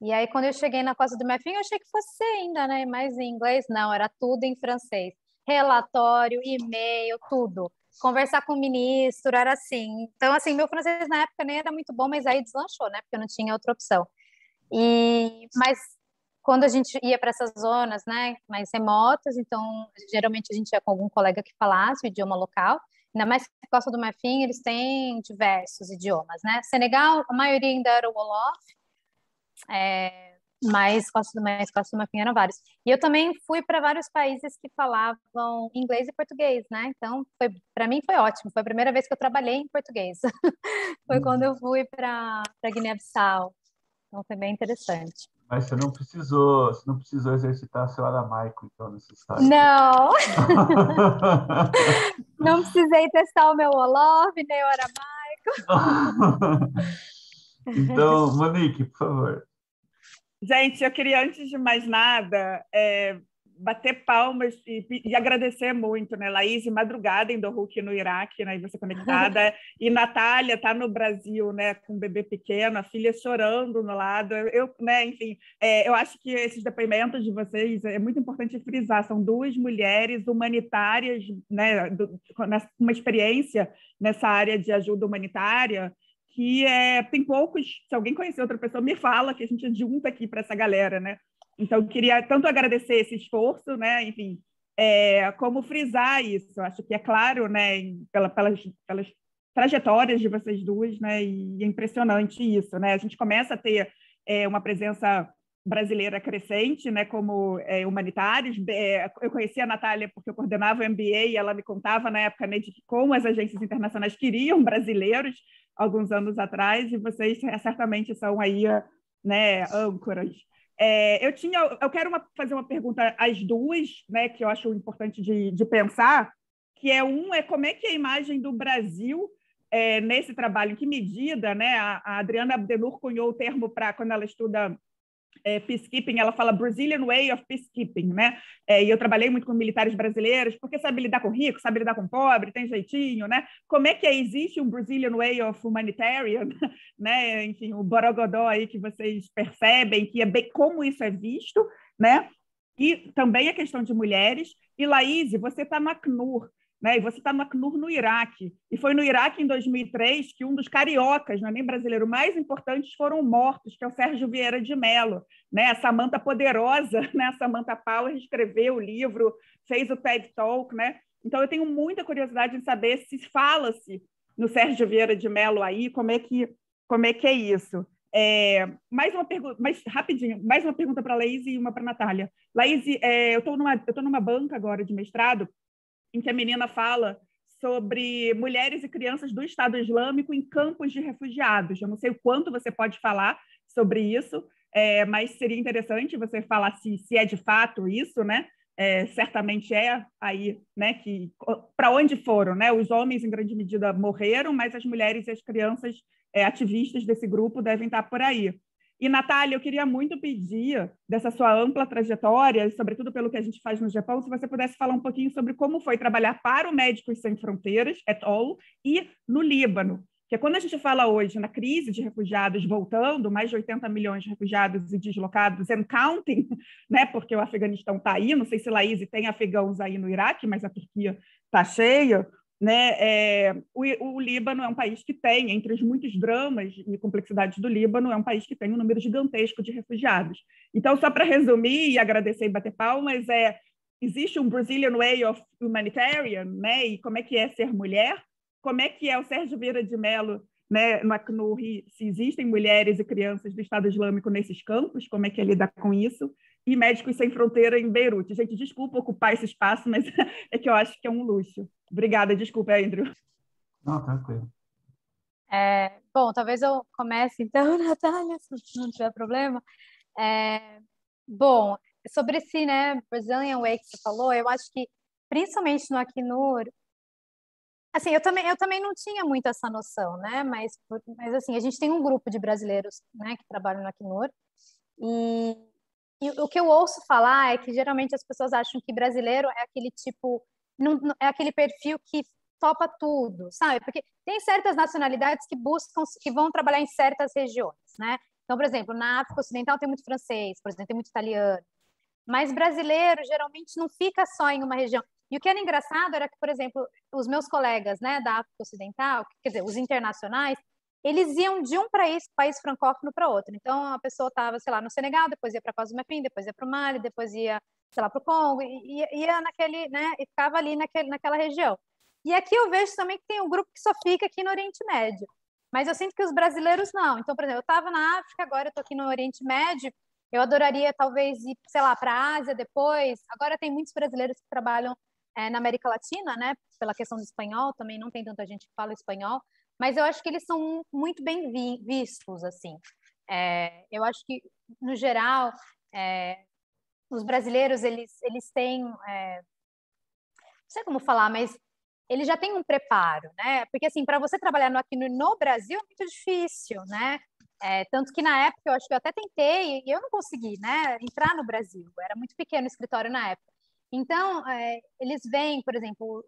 E aí, quando eu cheguei na Costa do Marfim, eu achei que fosse ainda, né? Mais em inglês, não, era tudo em francês. Relatório, e-mail, tudo. Conversar com o ministro, era assim. Então, assim, meu francês na época nem era muito bom, mas aí deslanchou, né? Porque eu não tinha outra opção. Mas quando a gente ia para essas zonas, né, mais remotas, então, geralmente a gente ia com algum colega que falasse o idioma local. Ainda mais que na Costa do Marfim, eles têm diversos idiomas, né? Senegal, a maioria ainda era o Wolof, mas Costa do Marfim eram vários. E eu também fui para vários países que falavam inglês e português, né? Então, para mim foi ótimo. Foi a primeira vez que eu trabalhei em português. Foi quando eu fui para Guiné-Bissau. Então, foi bem interessante. Mas você não precisou exercitar seu aramaico, então, nessa história. Não! Não precisei testar o meu Wolof, nem o aramaico. Então, Monique, por favor. Gente, eu queria, antes de mais nada, bater palmas e agradecer muito, né? Laís, madrugada em Dohuk, no Iraque, né? E você conectada. E Natália está no Brasil, né? Com um bebê pequeno, a filha chorando no lado. Né? Enfim, eu acho que esses depoimentos de vocês é muito importante frisar. São 2 mulheres humanitárias, né? Uma experiência nessa área de ajuda humanitária, que tem poucos. Se alguém conhecer outra pessoa, me fala, que a gente junta aqui para essa galera, né? Então, eu queria tanto agradecer esse esforço, né? Enfim, como frisar isso. Acho que é claro, né? Pelas trajetórias de vocês duas, né? E é impressionante isso, né? A gente começa a ter uma presença brasileira crescente, né? Como humanitários. Eu conheci a Natália porque eu coordenava o MBA e ela me contava na época, né, de como as agências internacionais queriam brasileiros alguns anos atrás, e vocês certamente são aí, né, âncoras. Eu quero fazer uma pergunta às duas, né, que eu acho importante de pensar, que como é que a imagem do Brasil nesse trabalho, em que medida, né, a Adriana Abdenur cunhou o termo para, quando ela estuda peacekeeping, ela fala Brazilian way of peacekeeping, né? E eu trabalhei muito com militares brasileiros, porque sabe lidar com rico, sabe lidar com pobre, tem jeitinho, né? Como é que existe um Brazilian way of humanitarian, né? Enfim, o borogodó aí que vocês percebem, que é bem como isso é visto, né? E também a questão de mulheres. E, Laís, você está no Acnur, né? E você está no Acnur no Iraque. E foi no Iraque, em 2003, que um dos cariocas, não é nem brasileiro, mais importantes foram mortos, que é o Sérgio Vieira de Mello. Né? A Samantha Poderosa, né? A Samantha Power escreveu o livro, fez o TED Talk. Né? Então, eu tenho muita curiosidade em saber se fala-se no Sérgio Vieira de Mello aí, como é que é isso. Mais uma pergunta, mais rapidinho, mais uma pergunta para a Laís e uma para a Natália. Laís, eu estou numa banca agora de mestrado, em que a menina fala sobre mulheres e crianças do Estado Islâmico em campos de refugiados. Eu não sei o quanto você pode falar sobre isso, mas seria interessante você falar se é de fato isso, né? Certamente aí, né? Que para onde foram, né? Os homens em grande medida morreram, mas as mulheres e as crianças ativistas desse grupo devem estar por aí. E, Natália, eu queria muito pedir, dessa sua ampla trajetória, sobretudo pelo que a gente faz no Japão, se você pudesse falar um pouquinho sobre como foi trabalhar para o Médicos Sem Fronteiras, et al., e no Líbano. Porque quando a gente fala hoje na crise de refugiados voltando, mais de 80 milhões de refugiados e deslocados, and counting, né, porque o Afeganistão está aí, não sei se, Laís, tem afegãos aí no Iraque, mas a Turquia está cheia, né? O Líbano é um país que tem, entre os muitos dramas e complexidades do Líbano, é um país que tem um número gigantesco de refugiados. Então, só para resumir e agradecer e bater palmas, existe um Brazilian way of humanitarian, né? E como é que é ser mulher? Como é que é o Sérgio Vieira de Mello, né, no Acnur, se existem mulheres e crianças do Estado Islâmico nesses campos, como é que é lidar com isso? E Médicos Sem Fronteira em Beirute. Gente, desculpa ocupar esse espaço, mas é que eu acho que é um luxo. Obrigada, desculpa, Andrew. Não, tranquilo. Bom, talvez eu comece então, Natália, se não tiver problema. Bom, sobre esse, né, Brazilian Way que você falou, eu acho que, principalmente no Acnur, assim, eu também não tinha muito essa noção, né, mas assim, a gente tem um grupo de brasileiros, né, que trabalham no Acnur, e o que eu ouço falar é que geralmente as pessoas acham que brasileiro é aquele tipo, é aquele perfil que topa tudo, sabe? Porque tem certas nacionalidades que vão trabalhar em certas regiões, né? Então, por exemplo, na África Ocidental tem muito francês, por exemplo, tem muito italiano, mas brasileiro geralmente não fica só em uma região. E o que era engraçado era que, por exemplo, os meus colegas, né, da África Ocidental, quer dizer, os internacionais, eles iam de um país francófono para outro. Então, a pessoa estava, sei lá, no Senegal, depois ia para a Costa do Marfim, depois ia para o Mali, depois ia, sei lá, para o Congo, e ia naquele, né, e ficava ali naquela região. E aqui eu vejo também que tem um grupo que só fica aqui no Oriente Médio. Mas eu sinto que os brasileiros não. Então, por exemplo, eu estava na África, agora eu estou aqui no Oriente Médio, eu adoraria talvez ir, sei lá, para a Ásia depois. Agora tem muitos brasileiros que trabalham na América Latina, né, pela questão do espanhol, também não tem tanta gente que fala espanhol, mas eu acho que eles são muito bem vistos, assim. Eu acho que, no geral, os brasileiros, eles têm, não sei como falar, mas eles já têm um preparo, né? Porque, assim, para você trabalhar aqui no Brasil é muito difícil, né? Tanto que, na época, eu acho que eu até tentei e eu não consegui, né, entrar no Brasil. Era muito pequeno o escritório na época. Então, eles veem, por exemplo,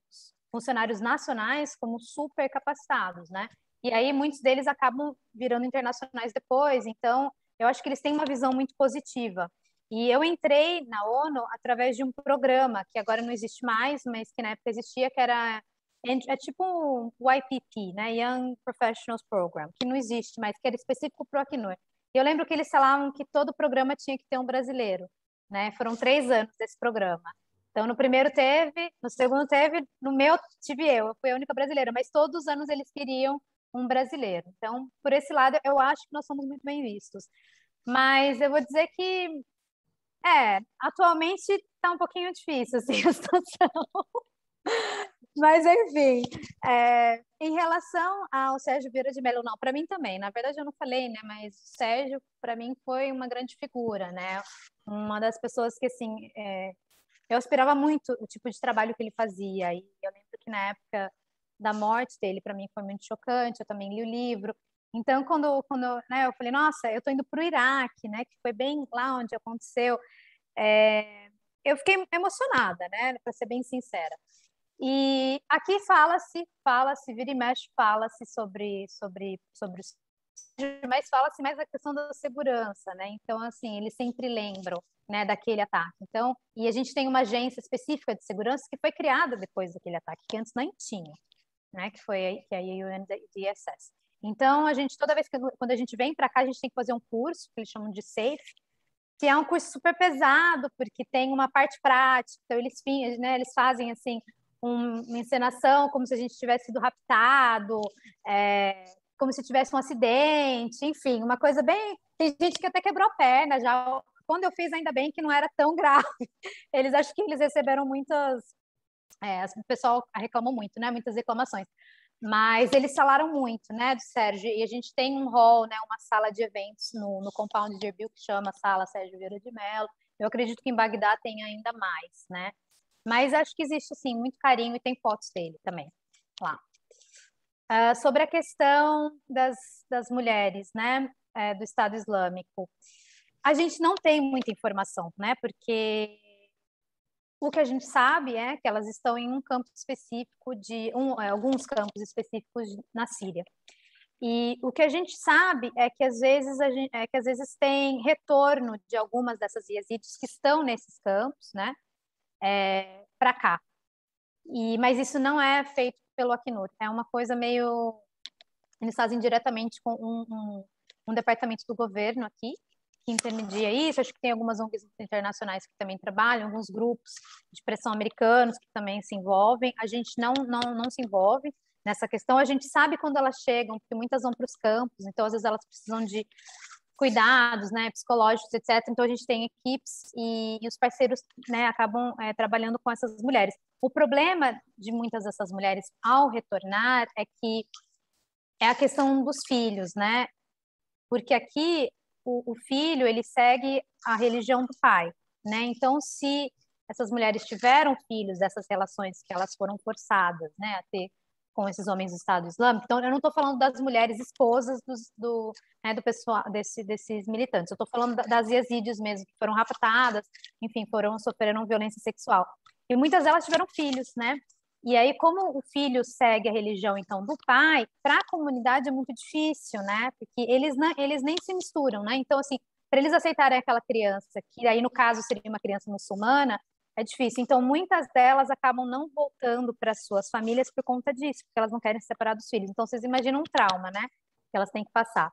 os funcionários nacionais como super capacitados, né? E aí muitos deles acabam virando internacionais depois. Então, eu acho que eles têm uma visão muito positiva. E eu entrei na ONU através de um programa que agora não existe mais, mas que na época existia, que era tipo o YPP, né? Young Professionals Program, que não existe mais, que era específico para o Acnur. E eu lembro que eles falavam que todo programa tinha que ter um brasileiro. Né? Foram 3 anos desse programa. Então, no primeiro teve, no segundo teve, no meu tive eu fui a única brasileira, mas todos os anos eles queriam um brasileiro. Então, por esse lado, eu acho que nós somos muito bem vistos. Mas eu vou dizer que, atualmente está um pouquinho difícil, assim, a situação. Mas, enfim, em relação ao Sérgio Vieira de Mello, não, para mim também, na verdade eu não falei, né, mas o Sérgio, para mim, foi uma grande figura, né, uma das pessoas que, assim, eu aspirava muito o tipo de trabalho que ele fazia, e eu lembro que na época da morte dele, para mim foi muito chocante, eu também li o livro. Então, quando né, eu falei, nossa, eu estou indo para o Iraque, né, que foi bem lá onde aconteceu, eu fiquei emocionada, né, para ser bem sincera. E aqui fala-se, vira e mexe, fala-se sobre os, mas fala-se mais a questão da segurança, né? Então, assim, eles sempre lembram, né, daquele ataque. Então, e a gente tem uma agência específica de segurança que foi criada depois daquele ataque, que antes nem tinha, né? Que foi a UNDSS. Então, a gente toda vez que quando a gente vem para cá, a gente tem que fazer um curso que eles chamam de SAFE, que é um curso super pesado, porque tem uma parte prática. Então, eles fazem assim uma encenação como se a gente tivesse sido raptado, como se tivesse um acidente, enfim, uma coisa bem... Tem gente que até quebrou a perna já. Quando eu fiz, ainda bem que não era tão grave. Acho que eles receberam muitas... o pessoal reclamou muito, né? Muitas reclamações. Mas eles falaram muito, né, do Sérgio, e a gente tem um hall, né, uma sala de eventos no compound de Erbil que chama Sala Sérgio Vieira de Mello. Eu acredito que em Bagdá tem ainda mais, né? Mas acho que existe, assim, muito carinho e tem fotos dele também lá. Sobre a questão das mulheres, né, do Estado Islâmico, a gente não tem muita informação, né, porque o que a gente sabe é que elas estão em um campo específico alguns campos específicos na Síria. E o que a gente sabe é que às vezes tem retorno de algumas dessas yazidis que estão nesses campos, né, para cá. Mas isso não é feito pelo Acnur. É uma coisa meio... Eles fazem diretamente com um departamento do governo aqui, que intermedia isso. Acho que tem algumas ONGs internacionais que também trabalham, alguns grupos de pressão americanos que também se envolvem. A gente não se envolve nessa questão. A gente sabe quando elas chegam, porque muitas vão para os campos, então às vezes elas precisam de cuidados, né, psicológicos, etc. Então a gente tem equipes e os parceiros, né, acabam trabalhando com essas mulheres. O problema de muitas dessas mulheres ao retornar é que é a questão dos filhos, né? Porque aqui o filho ele segue a religião do pai, né? Então, se essas mulheres tiveram filhos dessas relações que elas foram forçadas, né, a ter com esses homens do Estado Islâmico, então eu não estou falando das mulheres esposas do pessoal desses militantes, eu estou falando das yazidis mesmo que foram raptadas, enfim, sofreram violência sexual. E muitas delas tiveram filhos, né? E aí, como o filho segue a religião, então, do pai, para a comunidade é muito difícil, né? Porque eles nem se misturam, né? Então, assim, para eles aceitarem aquela criança, que aí, no caso, seria uma criança muçulmana, é difícil. Então, muitas delas acabam não voltando para suas famílias por conta disso, porque elas não querem se separar dos filhos. Então, vocês imaginam um trauma, né? Que elas têm que passar.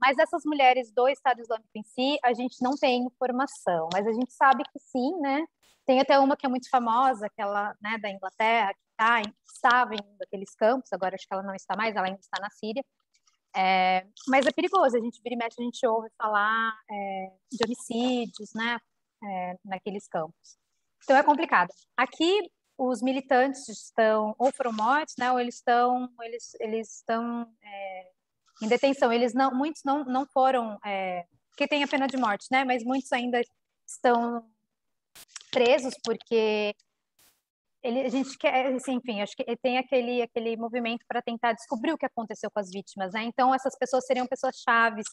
Mas essas mulheres do Estado Islâmico em si, a gente não tem informação, mas a gente sabe que sim, né? Tem até uma que é muito famosa, aquela, né, da Inglaterra, que estava em um daqueles campos, agora acho que ela não está mais, ela ainda está na Síria. Mas é perigoso, a gente vira e mexe, a gente ouve falar de homicídios, né, naqueles campos. Então é complicado. Aqui os militantes estão ou foram mortos, né, ou eles estão em detenção. Muitos não foram, porque tem a pena de morte, né, mas muitos ainda estão presos porque a gente quer, assim, enfim, acho que tem aquele movimento para tentar descobrir o que aconteceu com as vítimas, né? Então essas pessoas seriam pessoas chaves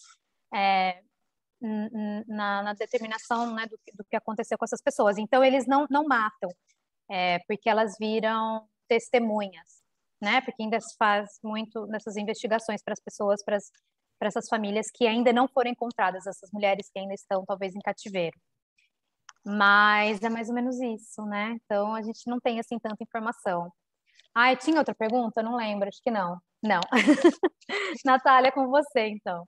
na determinação, né, do que aconteceu com essas pessoas. Então eles não matam, porque elas viram testemunhas, né? Porque ainda se faz muito nessas investigações para as pessoas, para essas famílias que ainda não foram encontradas, essas mulheres que ainda estão talvez em cativeiro. Mas é mais ou menos isso, né? Então a gente não tem assim tanta informação. Tinha outra pergunta? Não lembro, acho que não. Não. Natália, com você, então.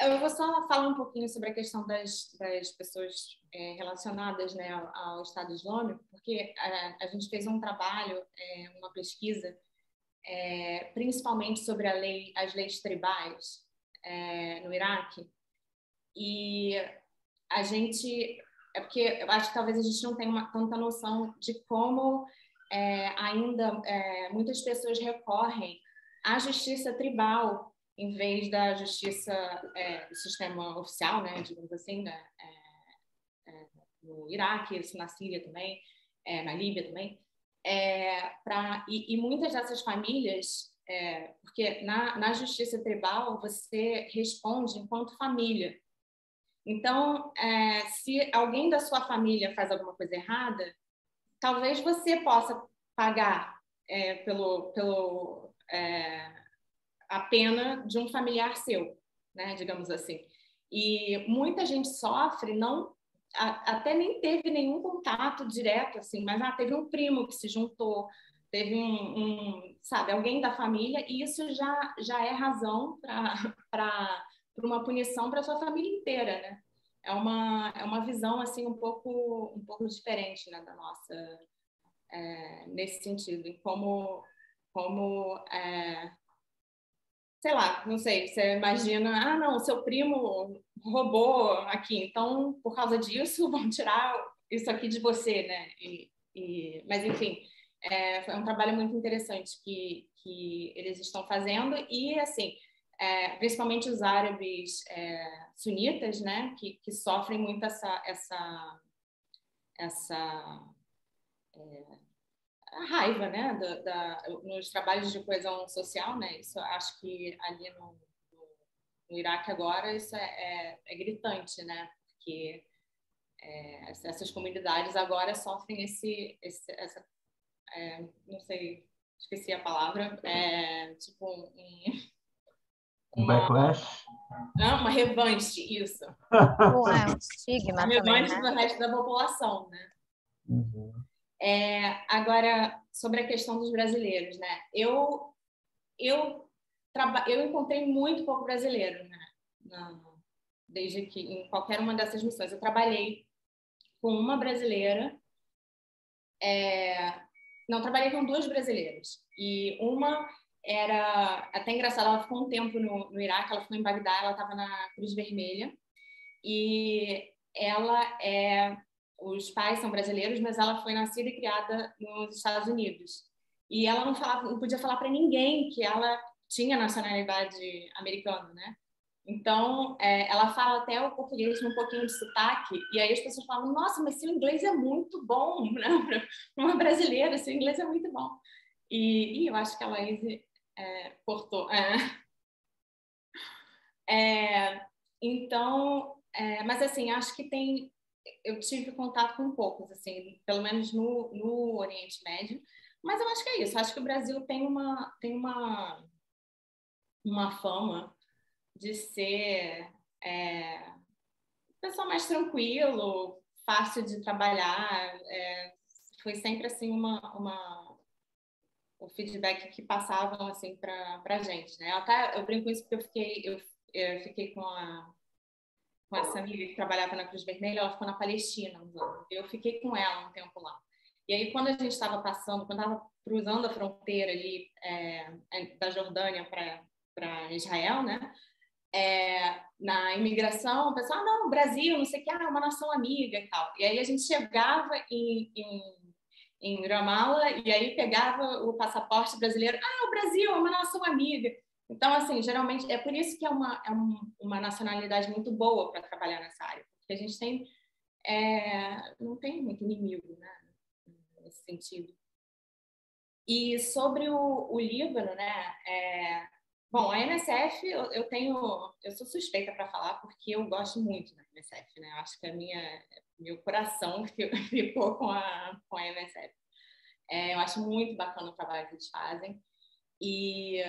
Eu vou só falar um pouquinho sobre a questão das pessoas relacionadas, né, ao Estado Islâmico, porque a gente fez um trabalho, uma pesquisa, principalmente sobre as leis tribais no Iraque, e a gente... porque eu acho que talvez a gente não tenha tanta noção de como ainda muitas pessoas recorrem à justiça tribal em vez da justiça do sistema oficial, né, digamos assim, no Iraque, na Síria também, na Líbia também. E muitas dessas famílias, porque na justiça tribal você responde enquanto família. Então, se alguém da sua família faz alguma coisa errada, talvez você possa pagar a pena de um familiar seu, né, digamos assim. E muita gente sofre, até nem teve nenhum contato direto, assim, mas teve um primo que se juntou, teve sabe, alguém da família, e isso já é razão para uma punição para sua família inteira, né? É uma visão assim um pouco diferente, né, da nossa, nesse sentido, em como sei lá, não sei, você imagina, não, seu primo roubou aqui, então por causa disso vão tirar isso aqui de você, né? Mas enfim, foi um trabalho muito interessante que eles estão fazendo e assim, principalmente os árabes sunitas, né? Que sofrem muito essa a raiva, né, nos trabalhos de coesão social, né? Isso acho que ali no Iraque agora isso é gritante, né? Porque essas comunidades agora sofrem essa não sei, esqueci a palavra, tipo backlash? Uma revanche, isso. Um estigma uma também, revanche né? do resto da população, né? Uhum. Agora, sobre a questão dos brasileiros, né? Eu encontrei muito pouco brasileiro, né? Desde que em qualquer uma dessas missões. Eu trabalhei com uma brasileira, não, trabalhei com duas brasileiras. E uma era até engraçada, ela ficou um tempo no Iraque, ela ficou em Bagdá, ela estava na Cruz Vermelha. E os pais são brasileiros, mas ela foi nascida e criada nos Estados Unidos. E ela não podia falar para ninguém que ela tinha nacionalidade americana, né? Então, ela fala até o português com um pouquinho de sotaque, e aí as pessoas falam, nossa, mas seu inglês é muito bom, né? Para uma brasileira, seu inglês é muito bom. E eu acho que a Laís cortou. Então, mas assim, acho que eu tive contato com poucos, assim, pelo menos no Oriente Médio, mas eu acho que é isso, acho que o Brasil tem uma fama de ser pessoal mais tranquilo, fácil de trabalhar, foi sempre assim o feedback que passavam assim para a gente, né? Eu brinco com isso porque eu fiquei com essa amiga que trabalhava na Cruz Vermelha, ela ficou na Palestina uns anos. Eu fiquei com ela um tempo lá. E aí, quando a gente estava quando estava cruzando a fronteira ali da Jordânia para Israel, né? Na imigração, o pessoal, não, Brasil, não sei o que, uma nação amiga e tal. E aí a gente chegava em Ramallah e aí pegava o passaporte brasileiro, o Brasil é uma nação amiga. Então, assim, geralmente, é por isso que é uma nacionalidade muito boa para trabalhar nessa área, porque a gente não tem muito inimigo, né, nesse sentido. E sobre o Líbano, né, bom, a MSF, eu sou suspeita para falar, porque eu gosto muito da MSF, né, eu acho que meu coração ficou com a MSF. Eu acho muito bacana o trabalho que eles fazem. E,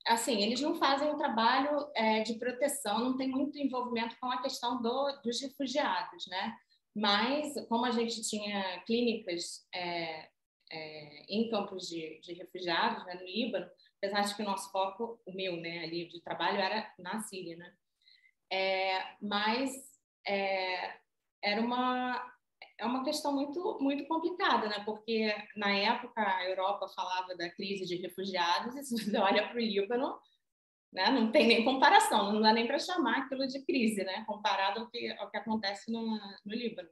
assim, eles não fazem um trabalho de proteção, não tem muito envolvimento com a questão dos refugiados, né? Mas, como a gente tinha clínicas em campos de refugiados, né, no Líbano, apesar de que o nosso foco, o meu, né, ali de trabalho era na Síria, né? Mas era uma questão muito, muito complicada, né? Porque na época a Europa falava da crise de refugiados e se você olha para o Líbano, né, não tem nem comparação, não dá nem para chamar aquilo de crise, né? Comparado ao que acontece no Líbano.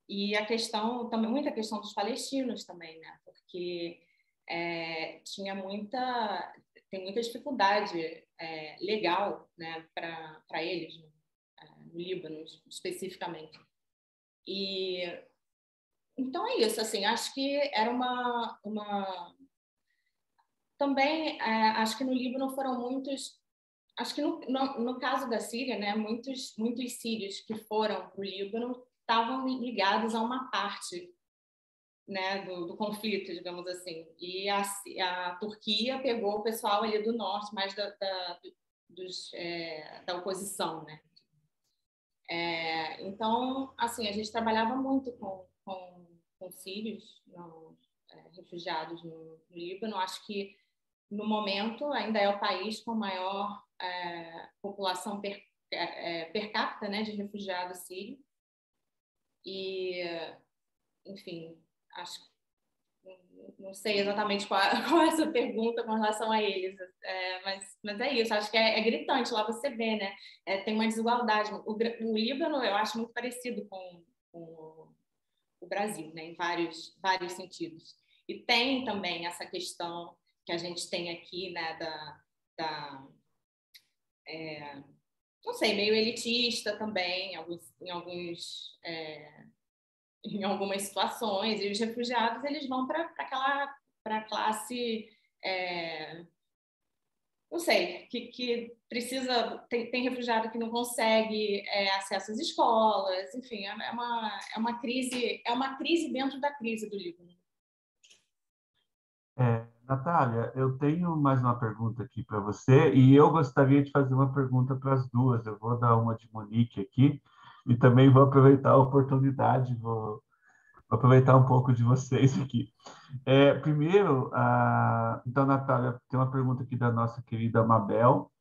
E a questão também, muita questão dos palestinos também, né? Porque tem muita dificuldade legal, né, para eles no Líbano especificamente. E, então é isso, assim, acho que era também, acho que no Líbano foram muitos, acho que no caso da Síria, né, muitos sírios que foram para o Líbano estavam ligados a uma parte, né, do conflito, digamos assim, e a Turquia pegou o pessoal ali do norte, mais da oposição, né? Então, assim, a gente trabalhava muito com sírios, refugiados no Líbano. Acho que, no momento, ainda é o país com maior população per capita, né, de refugiados sírios. E, enfim, acho que não sei exatamente qual é essa pergunta com relação a eles, mas é isso, acho que é gritante, lá você vê, né? Tem uma desigualdade. O Líbano eu acho muito parecido com o Brasil, né? Em vários sentidos. E tem também essa questão que a gente tem aqui, né? Não sei, meio elitista também, em algumas situações, e os refugiados eles vão para a classe, não sei, que precisa, tem refugiado que não consegue acesso às escolas, enfim, é uma crise dentro da crise do Líbano. Natália, eu tenho mais uma pergunta aqui para você e eu gostaria de fazer uma pergunta para as duas. Eu vou dar uma de Monique aqui e também vou aproveitar a oportunidade, vou aproveitar um pouco de vocês aqui. Primeiro, então, Natália, tem uma pergunta aqui da nossa querida Mabel,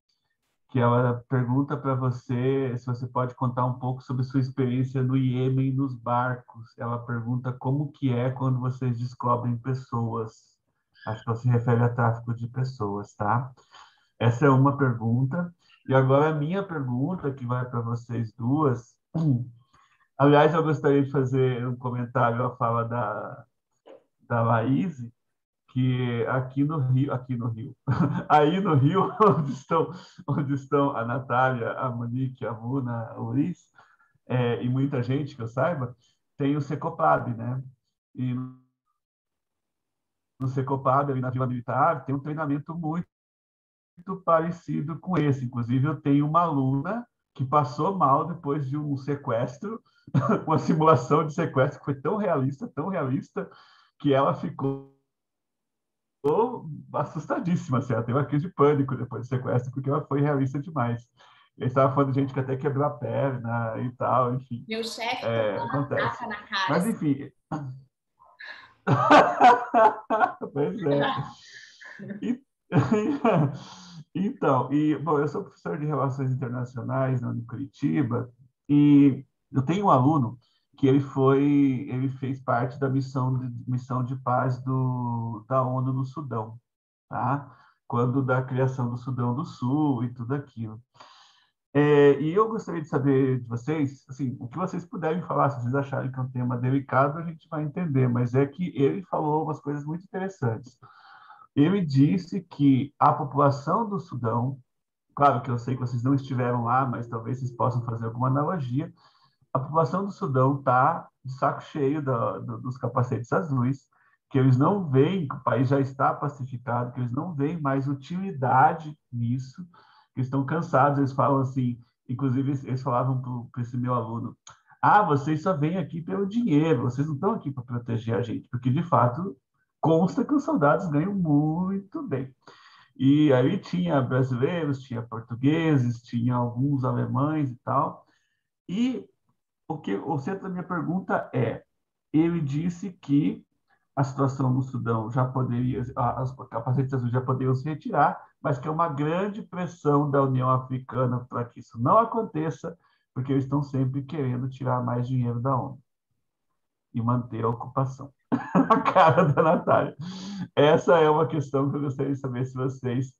que ela pergunta para você se você pode contar um pouco sobre sua experiência no Iêmen nos barcos. Ela pergunta como que é quando vocês descobrem pessoas. Acho que ela se refere a tráfico de pessoas, tá? Essa é uma pergunta. E agora a minha pergunta, que vai para vocês duas. Aliás, eu gostaria de fazer um comentário à fala da Laís, que aqui no Rio, aí no Rio, onde estão a Natália, a Monique, a Muna, o Luiz, e muita gente que eu saiba, tem o Secopab, né? E no Secopab, ali na Vila Militar, tem um treinamento muito parecido com esse. Inclusive, eu tenho uma aluna que passou mal depois de um sequestro, uma simulação de sequestro que foi tão realista, que ela ficou assustadíssima, assim, ela teve uma crise de pânico depois do sequestro, porque ela foi realista demais. Ele estava falando de gente que até quebrou a perna e tal, enfim. Meu chefe tomou uma Acontece. tapa na cara. Mas, enfim... Pois é. Então, bom, eu sou professor de Relações Internacionais na Curitiba e eu tenho um aluno que ele fez parte da missão de paz da ONU no Sudão, tá? Quando da criação do Sudão do Sul e tudo aquilo. E eu gostaria de saber de vocês, assim, o que vocês puderem falar, se vocês acharem que é um tema delicado, a gente vai entender, mas é que ele falou umas coisas muito interessantes. Ele disse que a população do Sudão, claro que eu sei que vocês não estiveram lá, mas talvez vocês possam fazer alguma analogia, a população do Sudão está de saco cheio dos capacetes azuis, que eles não veem que o país já está pacificado, que eles não veem mais utilidade nisso, que estão cansados. Eles falam assim, inclusive eles falavam para esse meu aluno, vocês só vêm aqui pelo dinheiro, vocês não estão aqui para proteger a gente, porque de fato consta que os soldados ganham muito bem. E aí tinha brasileiros, tinha portugueses, tinha alguns alemães e tal. E o centro da minha pergunta ele disse que a situação no Sudão já poderia, as capacetes azuis já poderiam se retirar, mas que é uma grande pressão da União Africana para que isso não aconteça, porque eles estão sempre querendo tirar mais dinheiro da ONU e manter a ocupação. A cara da Natália. Essa é uma questão que eu gostaria de saber se vocês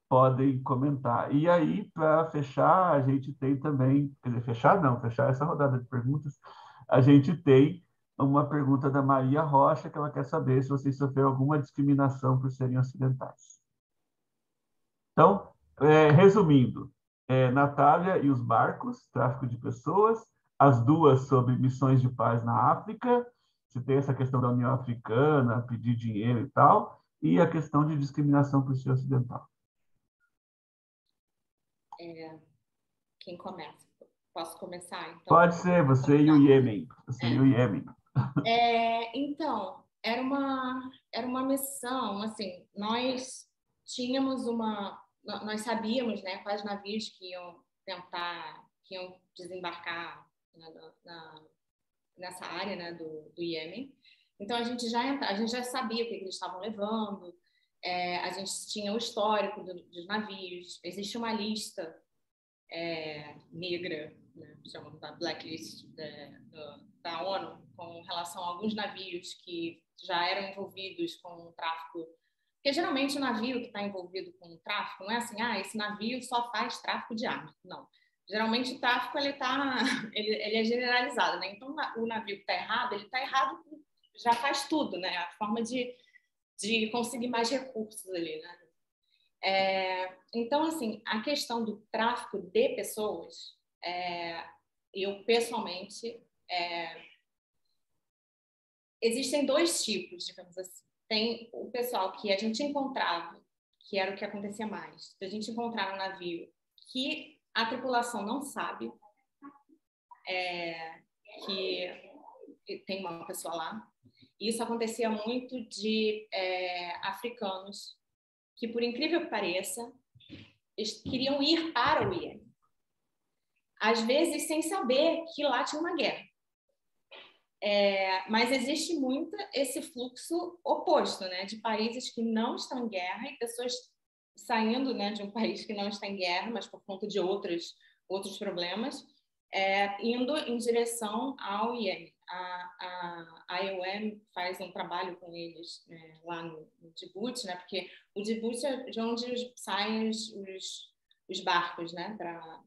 podem comentar. E aí, para fechar, a gente tem também, quer dizer, fechar essa rodada de perguntas, a gente tem uma pergunta da Maria Rocha, que ela quer saber se vocês sofreram alguma discriminação por serem ocidentais. Então, resumindo, Natália e os barcos, tráfico de pessoas, as duas sobre missões de paz na África. Você tem essa questão da União Africana, pedir dinheiro e tal, e a questão de discriminação por ser ocidental. Quem começa? Posso começar, então? Pode ser, você e o Iêmen. Você e o Iêmen. Então, era uma missão, assim, nós sabíamos, né, quais navios que iam desembarcar nessa área, né, do Iêmen. Então, a gente já sabia o que eles estavam levando, a gente tinha o histórico dos navios, existe uma lista negra, né, chamamos da blacklist da ONU, com relação a alguns navios que já eram envolvidos com o tráfico. Porque geralmente o navio que está envolvido com o tráfico não é assim, esse navio só faz tráfico de armas. Não. Geralmente o tráfico ele é generalizado, né? Então o navio que está errado, ele está errado, já faz tudo, né? A forma de conseguir mais recursos ali, né? Então, assim, a questão do tráfico de pessoas, eu pessoalmente, existem dois tipos, digamos assim. Tem o pessoal que a gente encontrava, que era o que acontecia mais, a gente encontrar um navio que a tripulação não sabe que tem uma pessoa lá. Isso acontecia muito de africanos que, por incrível que pareça, eles queriam ir para o Iêmen. Às vezes, sem saber que lá tinha uma guerra. Mas existe muito esse fluxo oposto, né, de países que não estão em guerra e pessoas saindo, né, de um país que não está em guerra, mas por conta de outros problemas, indo em direção ao Iêmen. A IOM faz um trabalho com eles lá no Djibouti, né, porque o Djibouti é de onde saem os barcos, né, para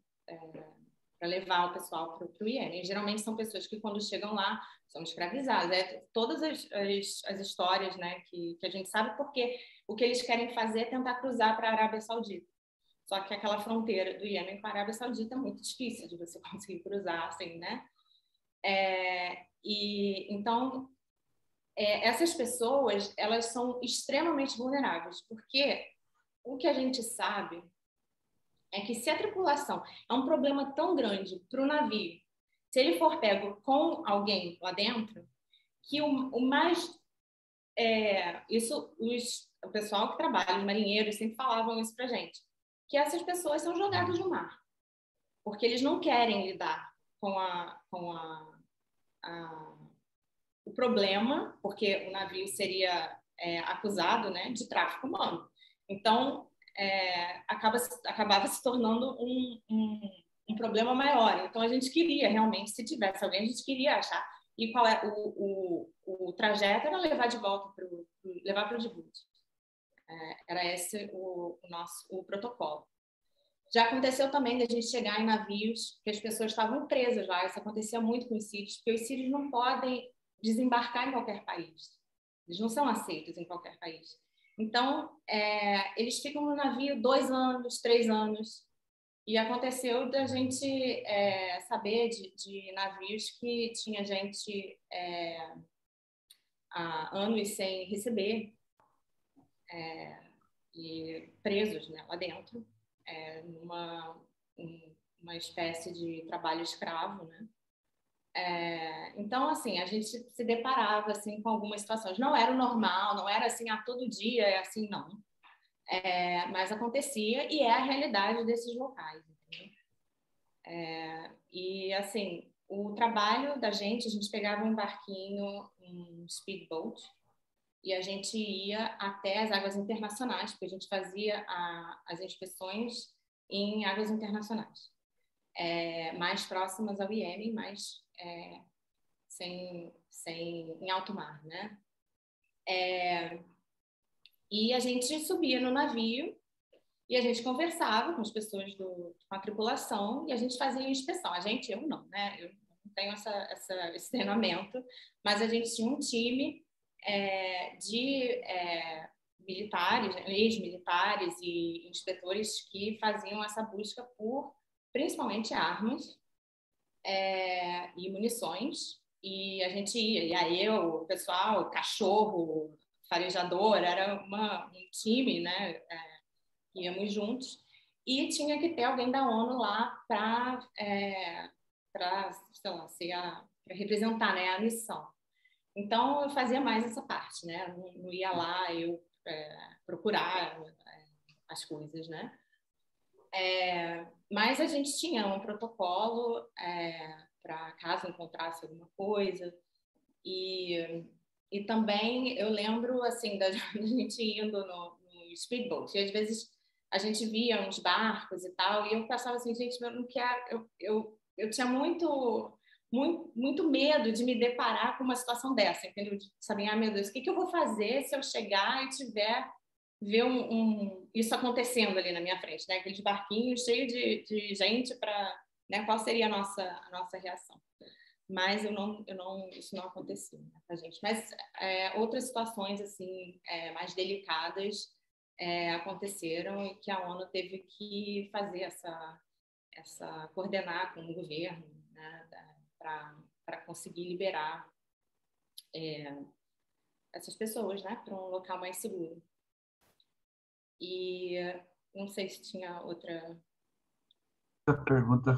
levar o pessoal para o Iêmen. E, geralmente são pessoas que, quando chegam lá, são escravizadas. Todas as histórias, né, que a gente sabe, porque o que eles querem fazer é tentar cruzar para a Arábia Saudita. Só que aquela fronteira do Iêmen com a Arábia Saudita é muito difícil de você conseguir cruzar, assim, né? Então, essas pessoas, elas são extremamente vulneráveis, porque o que a gente sabe é que, se a tripulação é um problema tão grande para o navio, se ele for pego com alguém lá dentro, que o mais... o pessoal que trabalha, os marinheiros, sempre falavam isso para a gente, que essas pessoas são jogadas no mar, porque eles não querem lidar com o problema, porque o navio seria acusado, né, de tráfico humano. Então, acabava se tornando um problema maior. Então, a gente queria realmente, se tivesse alguém, a gente queria achar. E qual é o trajeto? Era levar de volta levar para o Djibouti. Era esse o protocolo. Já aconteceu também de a gente chegar em navios que as pessoas estavam presas lá. Isso acontecia muito com os sírios, porque os sírios não podem desembarcar em qualquer país. Eles não são aceitos em qualquer país. Então, eles ficam no navio 2 anos, 3 anos. E aconteceu da gente saber de navios que tinha gente há anos sem receber e presos, né, lá dentro, numa espécie de trabalho escravo, né? Então, assim, a gente se deparava assim, com algumas situações. Não era o normal, não era assim, todo dia é assim, não. Mas acontecia e é a realidade desses locais. E, assim, o trabalho da gente, a gente pegava um barquinho, um speedboat, e a gente ia até as águas internacionais, porque a gente fazia as inspeções em águas internacionais, mais próximas ao Iêmen, mas em alto mar, né? E a gente subia no navio e a gente conversava com as pessoas com a tripulação, e a gente fazia inspeção. Eu não, né? Eu não tenho esse treinamento, mas a gente tinha um time de militares, né, ex-militares e inspetores que faziam essa busca por, principalmente, armas e munições, e a gente ia, o pessoal, o cachorro, farejador, era um time, né? Íamos juntos, e tinha que ter alguém da ONU lá para, sei lá, para representar, né, a missão. Então, eu fazia mais essa parte, né? Não ia lá eu procurar as coisas, né? Mas a gente tinha um protocolo para caso encontrasse alguma coisa. E também eu lembro, assim, da gente indo no speedboat. E às vezes a gente via uns barcos e tal, e eu pensava assim, gente, eu não quero... Eu tinha muito medo de me deparar com uma situação dessa, entendeu? De saber, meu Deus, o que eu vou fazer se eu chegar e ver isso acontecendo ali na minha frente, né? Aqueles barquinhos cheios de gente para, né? Qual seria a nossa reação? Mas isso não aconteceu, né, com a gente. Mas outras situações assim mais delicadas aconteceram e que a ONU teve que fazer coordenar com o governo, né, para conseguir liberar essas pessoas, né, para um local mais seguro. E não sei se tinha outra pergunta.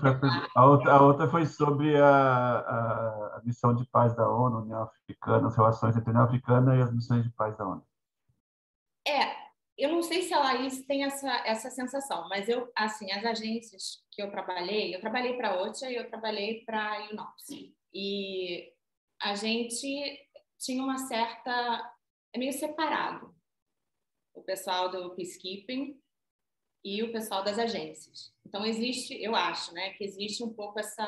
A outra foi sobre a missão de paz da ONU, União Africana, as relações entre a União Africana e as missões de paz da ONU. Eu não sei se a Laís tem essa sensação, mas as agências que eu trabalhei para a OCHA e eu trabalhei para a UNOPS. E a gente tinha uma certa... É meio separado. O pessoal do peacekeeping e o pessoal das agências. Então, eu acho, né, que existe um pouco esse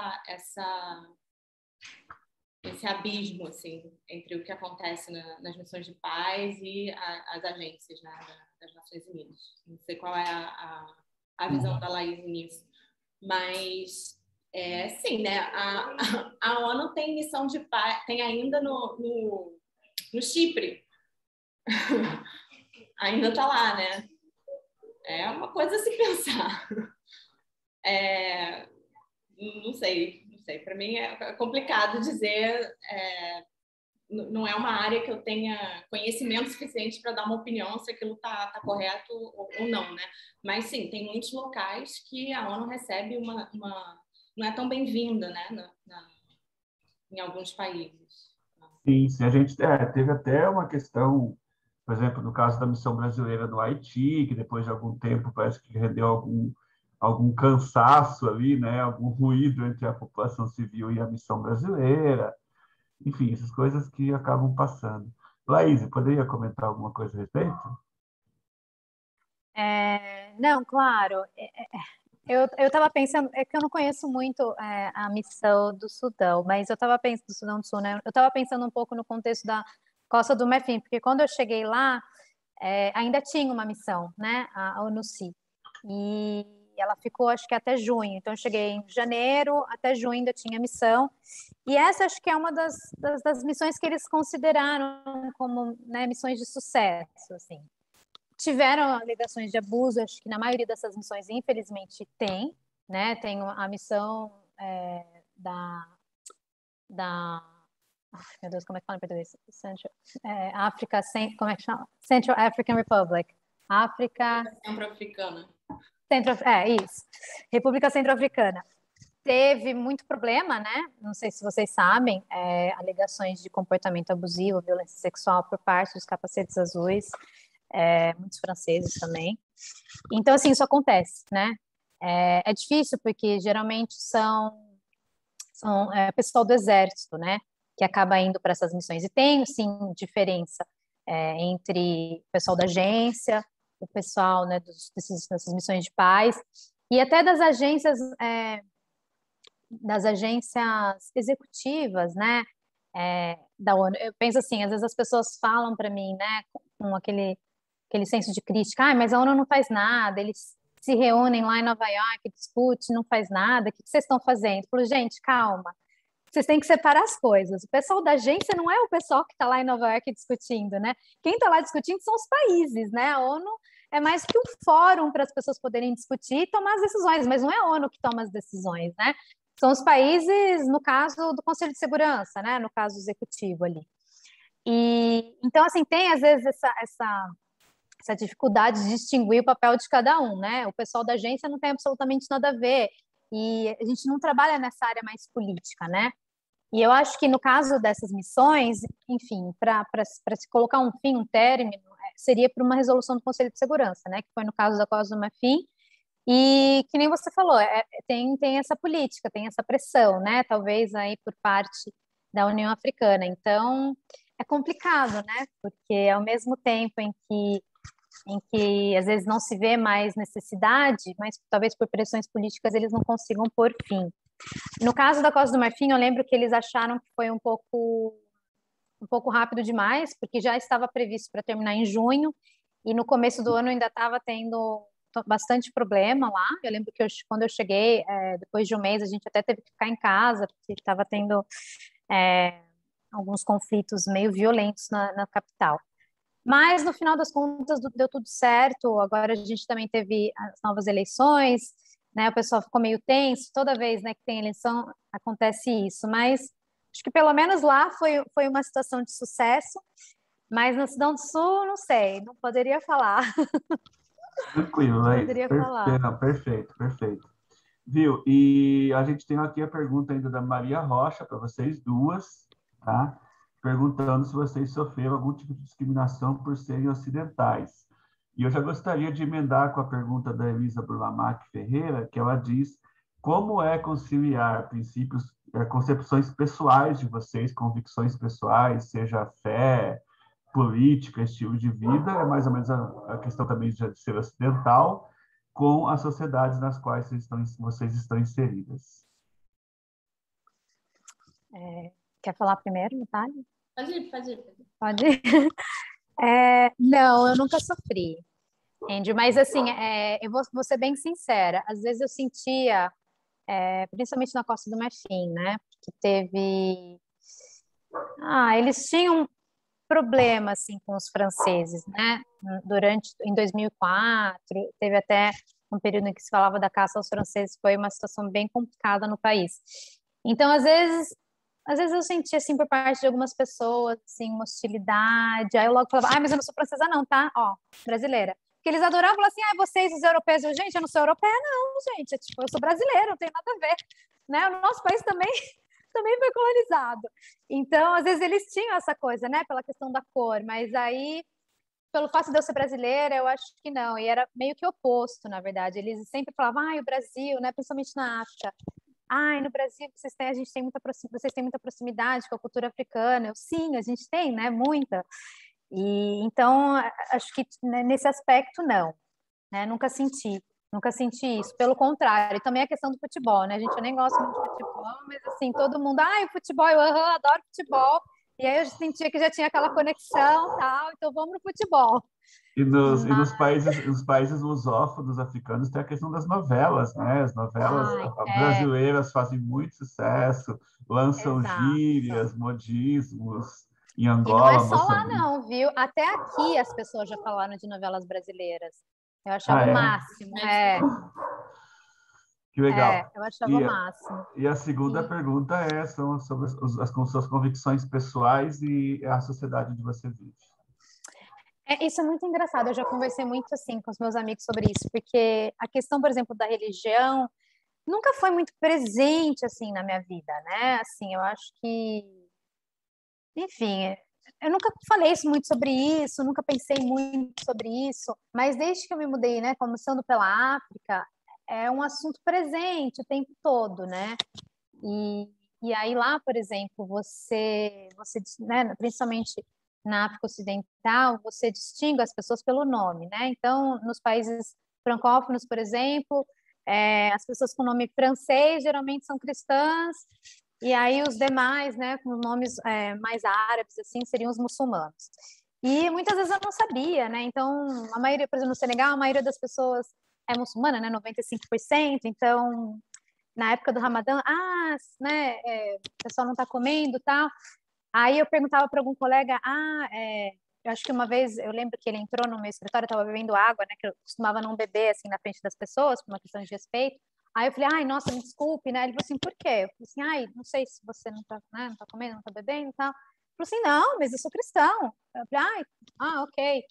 abismo, assim, entre o que acontece nas missões de paz e as agências, né, das Nações Unidas. Não sei qual é a visão da Laís nisso. Mas, sim, né, a ONU tem missão de paz, tem ainda no Chipre. Ainda está lá, né? É uma coisa a se pensar. Não sei. Para mim é complicado dizer. Não é uma área que eu tenha conhecimento suficiente para dar uma opinião se aquilo está correto ou não, né? Mas sim, tem muitos locais que a ONU recebe não é tão bem-vinda, né? Em alguns países. Sim, a gente teve até uma questão, por exemplo, no caso da missão brasileira no Haiti, que depois de algum tempo parece que rendeu algum cansaço ali, né? Algum ruído entre a população civil e a missão brasileira. Enfim, essas coisas que acabam passando. Laís, poderia comentar alguma coisa a respeito? Não, claro. Eu estava pensando, é que eu não conheço muito a missão do Sudão, mas eu estava pensando, do Sudão do Sul, né? Eu estava pensando um pouco no contexto da Costa do Marfim, porque quando eu cheguei lá, ainda tinha uma missão, né? A ONUCI. E ela ficou, acho que até junho. Então, eu cheguei em janeiro, até junho ainda tinha missão. E essa, acho que é uma das missões que eles consideraram como, né, missões de sucesso, assim. Tiveram alegações de abuso, acho que na maioria dessas missões, infelizmente, tem, né? Tem a missão ai, meu Deus, como é que fala em português? África, como é que chama? Central African Republic. África... Centro-Africana. Isso. República Centro-Africana. Teve muito problema, né? Não sei se vocês sabem, alegações de comportamento abusivo, violência sexual por parte dos capacetes azuis, muitos franceses também. Então, assim, isso acontece, né? É difícil porque geralmente são pessoal do exército, né? Que acaba indo para essas missões. E tem, sim, diferença entre o pessoal da agência, o pessoal, né, dessas missões de paz, e até das agências executivas, né? Da ONU. Eu penso assim, às vezes as pessoas falam para mim, né, com aquele senso de crítica, mas a ONU não faz nada, eles se reúnem lá em Nova York, discutem, não faz nada, o que vocês estão fazendo? Eu falo, gente, calma, vocês têm que separar as coisas. O pessoal da agência não é o pessoal que está lá em Nova York discutindo, né? Quem está lá discutindo são os países, né? A ONU é mais que um fórum para as pessoas poderem discutir e tomar as decisões, mas não é a ONU que toma as decisões, né? são os países, no caso do Conselho de Segurança, né? No caso executivo ali. E então, assim, tem às vezes essa dificuldade de distinguir o papel de cada um, né? O pessoal da agência não tem absolutamente nada a ver, e a gente não trabalha nessa área mais política, né? E eu acho que no caso dessas missões, enfim, para se colocar um fim, um término, seria por uma resolução do Conselho de Segurança, né? Que foi no caso da Costa do Marfim, e que nem você falou, tem essa política, tem essa pressão, né? Talvez aí por parte da União Africana. Então, é complicado, né? Porque ao mesmo tempo em que às vezes não se vê mais necessidade, mas talvez por pressões políticas eles não consigam pôr fim. No caso da Costa do Marfim, eu lembro que eles acharam que foi um pouco rápido demais, porque já estava previsto para terminar em junho, e no começo do ano ainda estava tendo bastante problema lá. Eu lembro que quando eu cheguei, depois de um mês, a gente até teve que ficar em casa, porque estava tendo alguns conflitos meio violentos na capital. Mas, no final das contas, deu tudo certo. Agora a gente também teve as novas eleições, né? O pessoal ficou meio tenso. Toda vez, né, que tem eleição, acontece isso. Mas acho que pelo menos lá foi uma situação de sucesso. Mas no Sudão do Sul, não sei, não poderia falar. Tranquilo, Não Laís. poderia falar. Não, perfeito, perfeito. Viu? E a gente tem aqui a pergunta ainda da Maria Rocha, para vocês duas, tá? Perguntando se vocês sofreram algum tipo de discriminação por serem ocidentais. E eu já gostaria de emendar com a pergunta da Elisa Burlamac Ferreira, que ela diz como é conciliar princípios, concepções pessoais de vocês, convicções pessoais, seja fé, política, estilo de vida, é mais ou menos a questão também de ser ocidental, com as sociedades nas quais vocês estão inseridas. Quer falar primeiro, Natália? Pode ir, pode ir. Pode ir. Não, eu nunca sofri, Andrew, mas assim, eu vou ser bem sincera, às vezes eu sentia, principalmente na Costa do Marfim, né, que teve... eles tinham problema, assim, com os franceses, né, em 2004, teve até um período em que se falava da caça aos franceses, foi uma situação bem complicada no país. Então, às vezes eu sentia, assim, por parte de algumas pessoas, assim, uma hostilidade. Aí eu logo falava, mas eu não sou francesa não, tá? Ó, brasileira. Porque eles adoravam falar assim, vocês, os europeus. Gente, eu não sou europeia não, gente. Tipo, eu sou brasileira, não tem nada a ver. Né? O nosso país também foi colonizado. Então, às vezes eles tinham essa coisa, né? Pela questão da cor. Mas aí, pelo fato de eu ser brasileira, eu acho que não. E era meio que oposto, na verdade. Eles sempre falavam, o Brasil, né? Principalmente na África. No Brasil vocês têm muita proximidade com a cultura africana. Sim, a gente tem, né? Muita. E então acho que nesse aspecto não, né? Nunca senti isso. Pelo contrário, e também a questão do futebol, né? Eu nem gosto muito de futebol, mas assim todo mundo, o futebol, eu adoro futebol. E aí eu sentia que já tinha aquela conexão, tal. Então vamos no futebol. E nos países lusófonos africanos tem a questão das novelas, né? As novelas brasileiras fazem muito sucesso, lançam gírias, modismos, em Angola, e não é só Moçambique. lá não, viu? Até aqui as pessoas já falaram de novelas brasileiras. Eu achava o máximo. Que legal. Eu achava o máximo. E a segunda pergunta são sobre as suas convicções pessoais e a sociedade onde você vive. Isso é muito engraçado, eu já conversei muito assim com os meus amigos sobre isso, porque a questão, por exemplo, da religião nunca foi muito presente assim na minha vida, né? Assim, eu acho que, enfim, eu nunca falei muito sobre isso, nunca pensei muito sobre isso, mas desde que eu me mudei, né, começando pela África, é um assunto presente o tempo todo, né? E aí lá, por exemplo, você né, principalmente na África Ocidental, você distingue as pessoas pelo nome, né? Então, nos países francófonos, por exemplo, as pessoas com nome francês geralmente são cristãs, e aí os demais, né, com nomes mais árabes, assim, seriam os muçulmanos. E muitas vezes eu não sabia, né? Então, a maioria, por exemplo, no Senegal, a maioria das pessoas é muçulmana, né? 95%. Então, na época do Ramadã, né? O pessoal não está comendo, tal. Aí eu perguntava para algum colega, eu acho que uma vez, eu lembro que ele entrou no meu escritório, eu estava bebendo água, né, que eu costumava não beber, assim, na frente das pessoas, por uma questão de respeito. Aí eu falei, ai, nossa, me desculpe, né? Ele falou assim, por quê? Eu falei assim, ai, não sei se você não tá, né, não tá comendo, não tá bebendo e tal. Ele falou assim, não, mas eu sou cristão. Eu falei, ai, ok.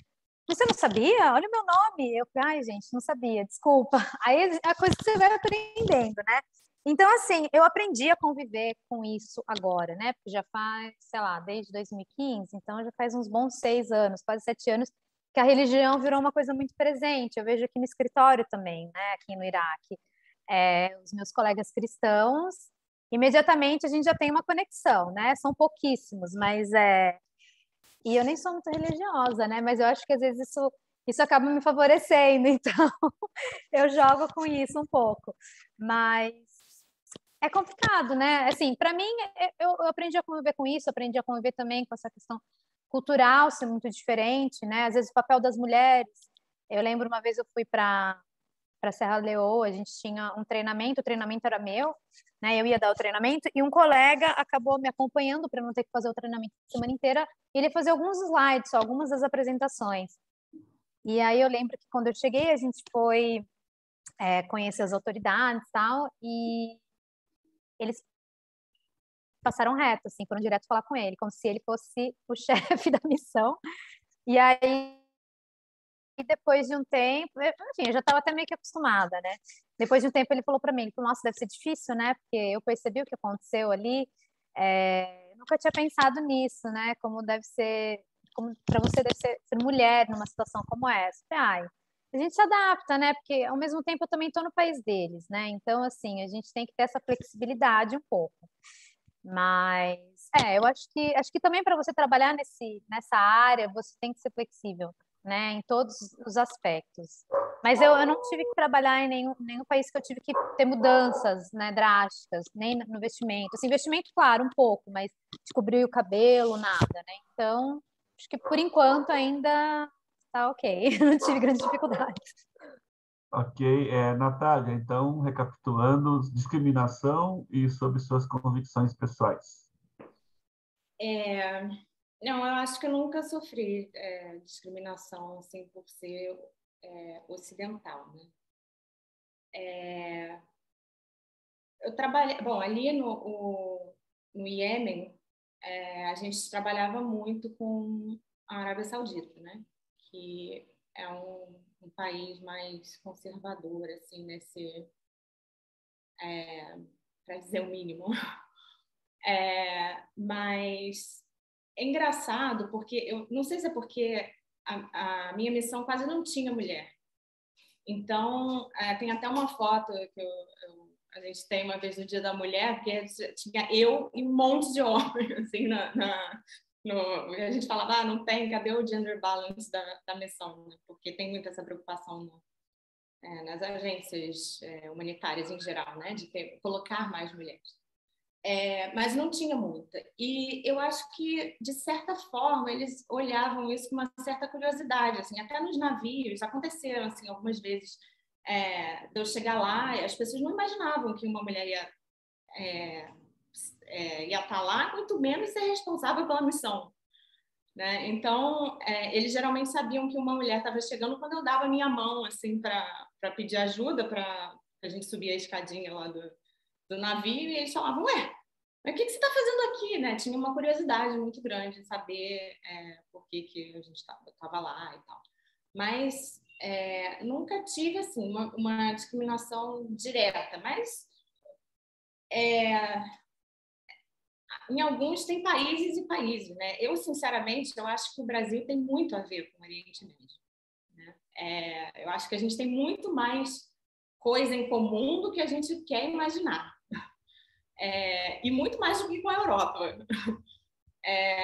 Você não sabia? Olha o meu nome. Eu falei, ai, gente, não sabia, desculpa. Aí a coisa que você vai aprendendo, né? Então, assim, eu aprendi a conviver com isso agora, né? Porque já faz, sei lá, desde 2015, então já faz uns bons 6 anos, quase 7 anos, que a religião virou uma coisa muito presente. Eu vejo aqui no escritório também, né? Aqui no Iraque. Os meus colegas cristãos, imediatamente a gente já tem uma conexão, né? São pouquíssimos, mas e eu nem sou muito religiosa, né? Mas eu acho que às vezes isso acaba me favorecendo, então eu jogo com isso um pouco. Mas é complicado, né? Assim, para mim, eu aprendi a conviver com isso, aprendi a conviver também com essa questão cultural ser muito diferente, né? Às vezes o papel das mulheres. Eu lembro uma vez eu fui para Serra Leoa, a gente tinha um treinamento, o treinamento era meu, né? Eu ia dar o treinamento e um colega acabou me acompanhando para não ter que fazer o treinamento a semana inteira. E ele fazia alguns slides, só algumas das apresentações. E aí eu lembro que quando eu cheguei, a gente foi conhecer as autoridades e tal, e eles passaram reto, assim, foram direto falar com ele, como se ele fosse o chefe da missão. E aí, depois de um tempo, enfim, eu já estava até meio que acostumada, né? Depois de um tempo, ele falou para mim, ele falou, nossa, deve ser difícil, né? Porque eu percebi o que aconteceu ali, nunca tinha pensado nisso, né? Como deve ser, como para você deve ser mulher numa situação como essa. Ai, a gente se adapta, né? Porque ao mesmo tempo eu também estou no país deles, né? Então, assim, a gente tem que ter essa flexibilidade um pouco. Mas, eu acho que também para você trabalhar nessa área, você tem que ser flexível, né, em todos os aspectos. Mas eu não tive que trabalhar em nenhum país que eu tive que ter mudanças, né, drásticas, nem no vestimento. Assim, investimento, claro, um pouco, mas descobrir o cabelo, nada, né? Então, acho que por enquanto ainda tá ok. Não tive grande dificuldade. Ok, Natália, então, recapitulando, discriminação e sobre suas convicções pessoais. Não, eu acho que eu nunca sofri discriminação assim, por ser ocidental, né? Eu trabalhei, bom, ali no Iêmen, a gente trabalhava muito com a Arábia Saudita, né? Que é um país mais conservador, assim, para dizer o mínimo. Mas é engraçado porque eu não sei se é porque a minha missão quase não tinha mulher. Então, tem até uma foto que a gente tem uma vez no Dia da Mulher, que tinha eu e um monte de homens, assim, a gente falava, não tem, cadê o gender balance da missão? Né? Porque tem muita essa preocupação nas agências humanitárias em geral, né? De colocar mais mulheres. Mas não tinha muita. E eu acho que, de certa forma, eles olhavam isso com uma certa curiosidade. Assim, até nos navios, aconteceram assim, algumas vezes de eu chegar lá e as pessoas não imaginavam que uma mulher ia estar lá, muito menos ser responsável pela missão. Né? Então, eles geralmente sabiam que uma mulher estava chegando quando eu dava a minha mão assim, para pedir ajuda, para a gente subir a escadinha lá do navio, e eles falavam, mas o que você está fazendo aqui? Né? Tinha uma curiosidade muito grande de saber por que a gente estava lá e tal. Mas nunca tive assim, uma discriminação direta, mas em alguns tem países e países. Né? Eu, sinceramente, eu acho que o Brasil tem muito a ver com o Oriente Médio. Né? Eu acho que a gente tem muito mais coisa em comum do que a gente quer imaginar. E muito mais do que com a Europa.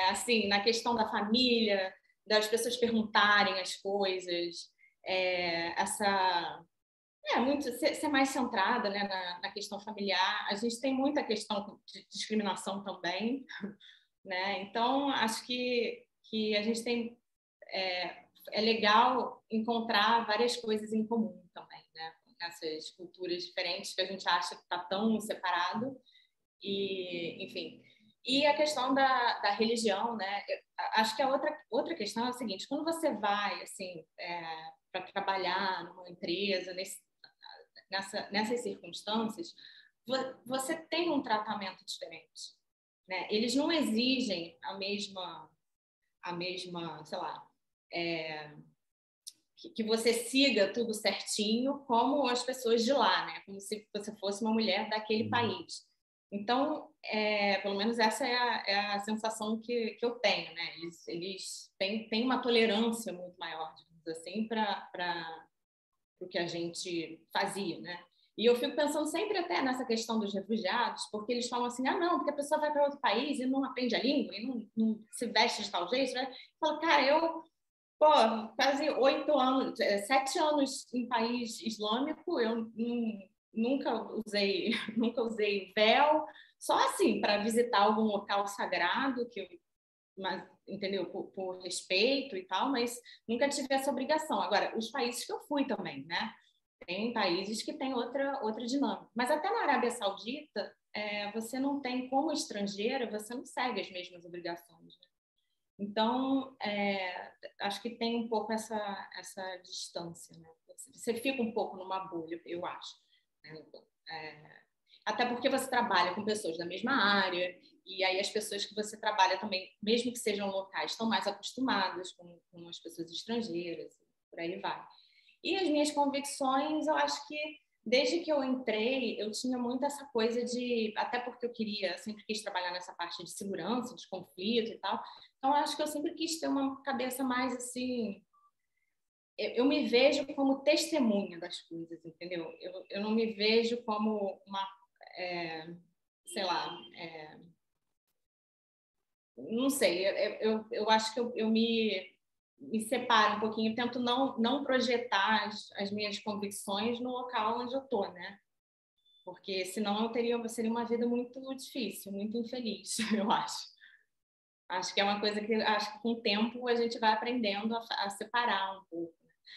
Assim, na questão da família, das pessoas perguntarem as coisas, muito ser mais centrada, né, na questão familiar. A gente tem muita questão de discriminação também, né? Então acho que a gente tem é legal encontrar várias coisas em comum também, né? Nessas culturas diferentes que a gente acha que está tão separado. E, enfim, e a questão da religião, né? Eu acho que a outra questão é a seguinte: quando você vai assim para trabalhar numa empresa, nessas circunstâncias, você tem um tratamento diferente, né? Eles não exigem a mesma, sei lá, que você siga tudo certinho como as pessoas de lá, né? Como se você fosse uma mulher daquele país. Então, pelo menos essa é a sensação que eu tenho, né? Eles têm uma tolerância muito maior, digamos assim, para o que a gente fazia, né? E eu fico pensando sempre até nessa questão dos refugiados, porque eles falam assim, não, porque a pessoa vai para outro país e não aprende a língua, e não se veste de tal jeito, né? Fala, cara, eu, quase 8 anos, 7 anos em país islâmico, eu nunca usei véu, só assim, para visitar algum local sagrado, mas, entendeu? Por respeito e tal, mas nunca tive essa obrigação. Agora, os países que eu fui também, né? Tem países que têm outra dinâmica. Mas até na Arábia Saudita, você não tem, como estrangeira, você não segue as mesmas obrigações, né? Então, acho que tem um pouco essa distância, né? Você fica um pouco numa bolha, eu acho, né? Até porque você trabalha com pessoas da mesma área, e aí as pessoas que você trabalha também, mesmo que sejam locais, estão mais acostumadas com as pessoas estrangeiras, por aí vai. E as minhas convicções, eu acho que desde que eu entrei, eu tinha muito essa coisa de, até porque eu sempre quis trabalhar nessa parte de segurança, de conflito e tal, então eu acho que eu sempre quis ter uma cabeça mais assim, eu me vejo como testemunha das coisas, entendeu? Eu não me vejo como uma, sei lá, não sei, eu acho que eu me separo um pouquinho, tento não projetar as minhas convicções no local onde eu tô, né? Porque senão seria uma vida muito difícil, muito infeliz, eu acho. Acho que é uma coisa que acho que com o tempo a gente vai aprendendo a separar um pouco.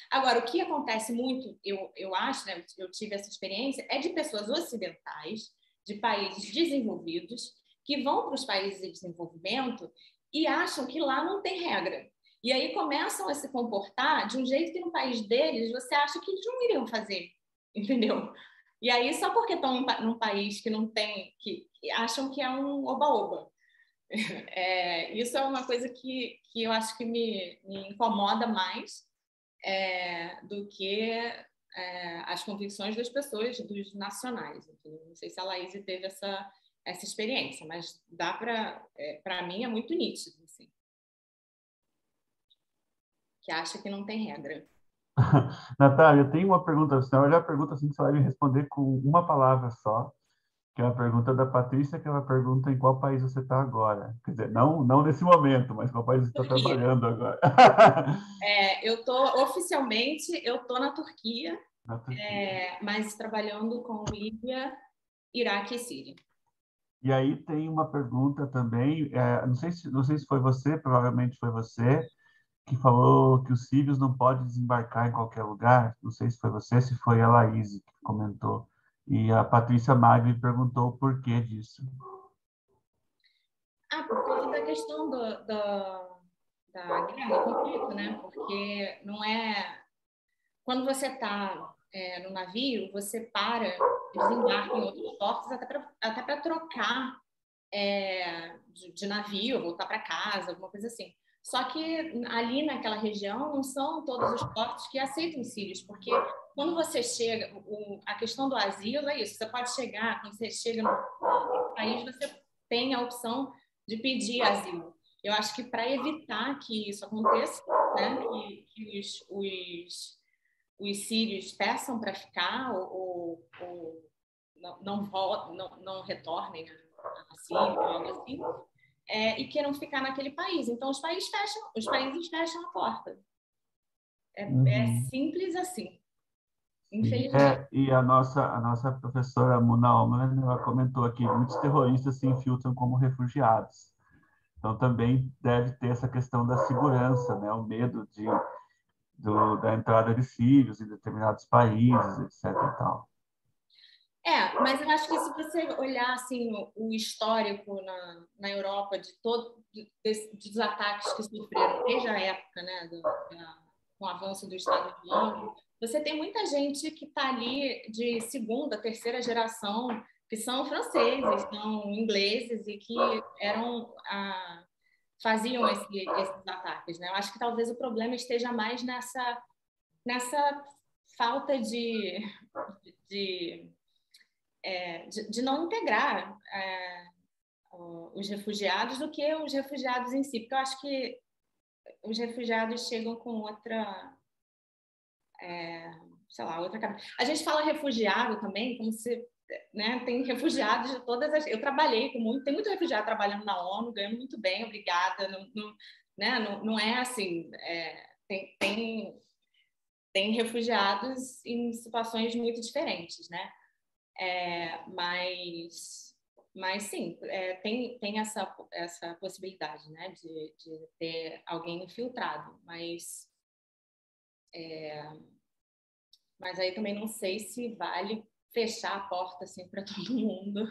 Agora, o que acontece muito, eu acho, né, eu tive essa experiência, é de pessoas ocidentais, de países desenvolvidos, que vão para os países de desenvolvimento e acham que lá não tem regra. E aí começam a se comportar de um jeito que no país deles você acha que eles não iriam fazer, entendeu? E aí, só porque estão num país que não tem, que acham que é um oba-oba. Isso é uma coisa que eu acho que me incomoda mais do que as convicções das pessoas, dos nacionais. Entendeu? Não sei se a Laís teve essa experiência, mas dá para mim é muito nítido, assim, que acha que não tem regra. Natália, eu tenho uma pergunta, senão eu já pergunto assim que você vai me responder com uma palavra só, que é a pergunta da Patrícia, que ela pergunta em qual país você está agora. Quer dizer, não nesse momento, mas qual país você está trabalhando agora. Oficialmente, eu estou na Turquia, mas trabalhando com Líbia, Iraque e Síria. E aí tem uma pergunta também, não sei se foi você, provavelmente foi você, que falou que os sírios não podem desembarcar em qualquer lugar. Não sei se foi você, se foi a Laís que comentou. E a Patrícia Magri perguntou o porquê disso. Por causa da questão da guerra, do conflito, né? Porque não é... Quando você está no navio, você para, desembarca em outros portos até para trocar de navio, voltar para casa, alguma coisa assim. Só que ali naquela região não são todos os portos que aceitam sírios, porque quando você chega, a questão do asilo é isso, você pode chegar, quando você chega no país, você tem a opção de pedir asilo. Eu acho que para evitar que isso aconteça, né, que os sírios peçam para ficar ou não retornem a Síria, algo assim, e queiram ficar naquele país. Então, os países fecham a porta. Simples assim, infelizmente. E a nossa professora Muna Omran, ela comentou aqui, muitos terroristas se infiltram como refugiados. Então, também deve ter essa questão da segurança, né? O medo da entrada de sírios em determinados países, etc. E tal. Mas eu acho que se você olhar assim, o histórico na Europa dos ataques que sofreram desde a época, né, com o avanço do Estado Islâmico, você tem muita gente que está ali de segunda, terceira geração, que são franceses, são ingleses e que faziam esses ataques, né? Eu acho que talvez o problema esteja mais nessa falta de não integrar os refugiados do que os refugiados em si, porque eu acho que os refugiados chegam com outra, sei lá, outra cabeça. A gente fala refugiado também como se, né, tem refugiados de todas as... Eu trabalhei tem muito refugiado trabalhando na ONU, ganhando muito bem, obrigada. Não é assim, tem refugiados em situações muito diferentes, né? Mas sim, tem essa possibilidade, né, de ter alguém infiltrado, mas aí também não sei se vale fechar a porta assim para todo mundo.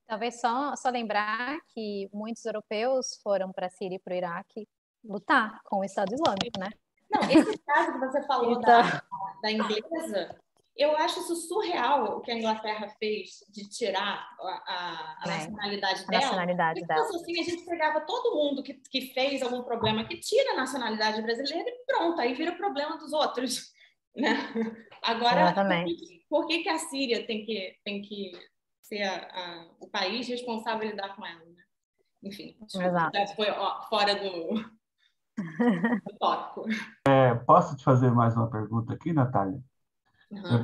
Talvez só lembrar que muitos europeus foram para a Síria e para o Iraque lutar com o Estado Islâmico, né? Não, esse caso que você falou então... da inglesa, eu acho isso surreal, o que a Inglaterra fez de tirar a nacionalidade dela. Nacionalidade dela. Assim, a gente pegava todo mundo que fez algum problema, que tira a nacionalidade brasileira e pronto, aí vira o problema dos outros. Né? Agora, por que a Síria tem que ser o país responsável de lidar com ela? Né? Enfim, foi fora do tópico. Posso te fazer mais uma pergunta aqui, Natália? Uhum.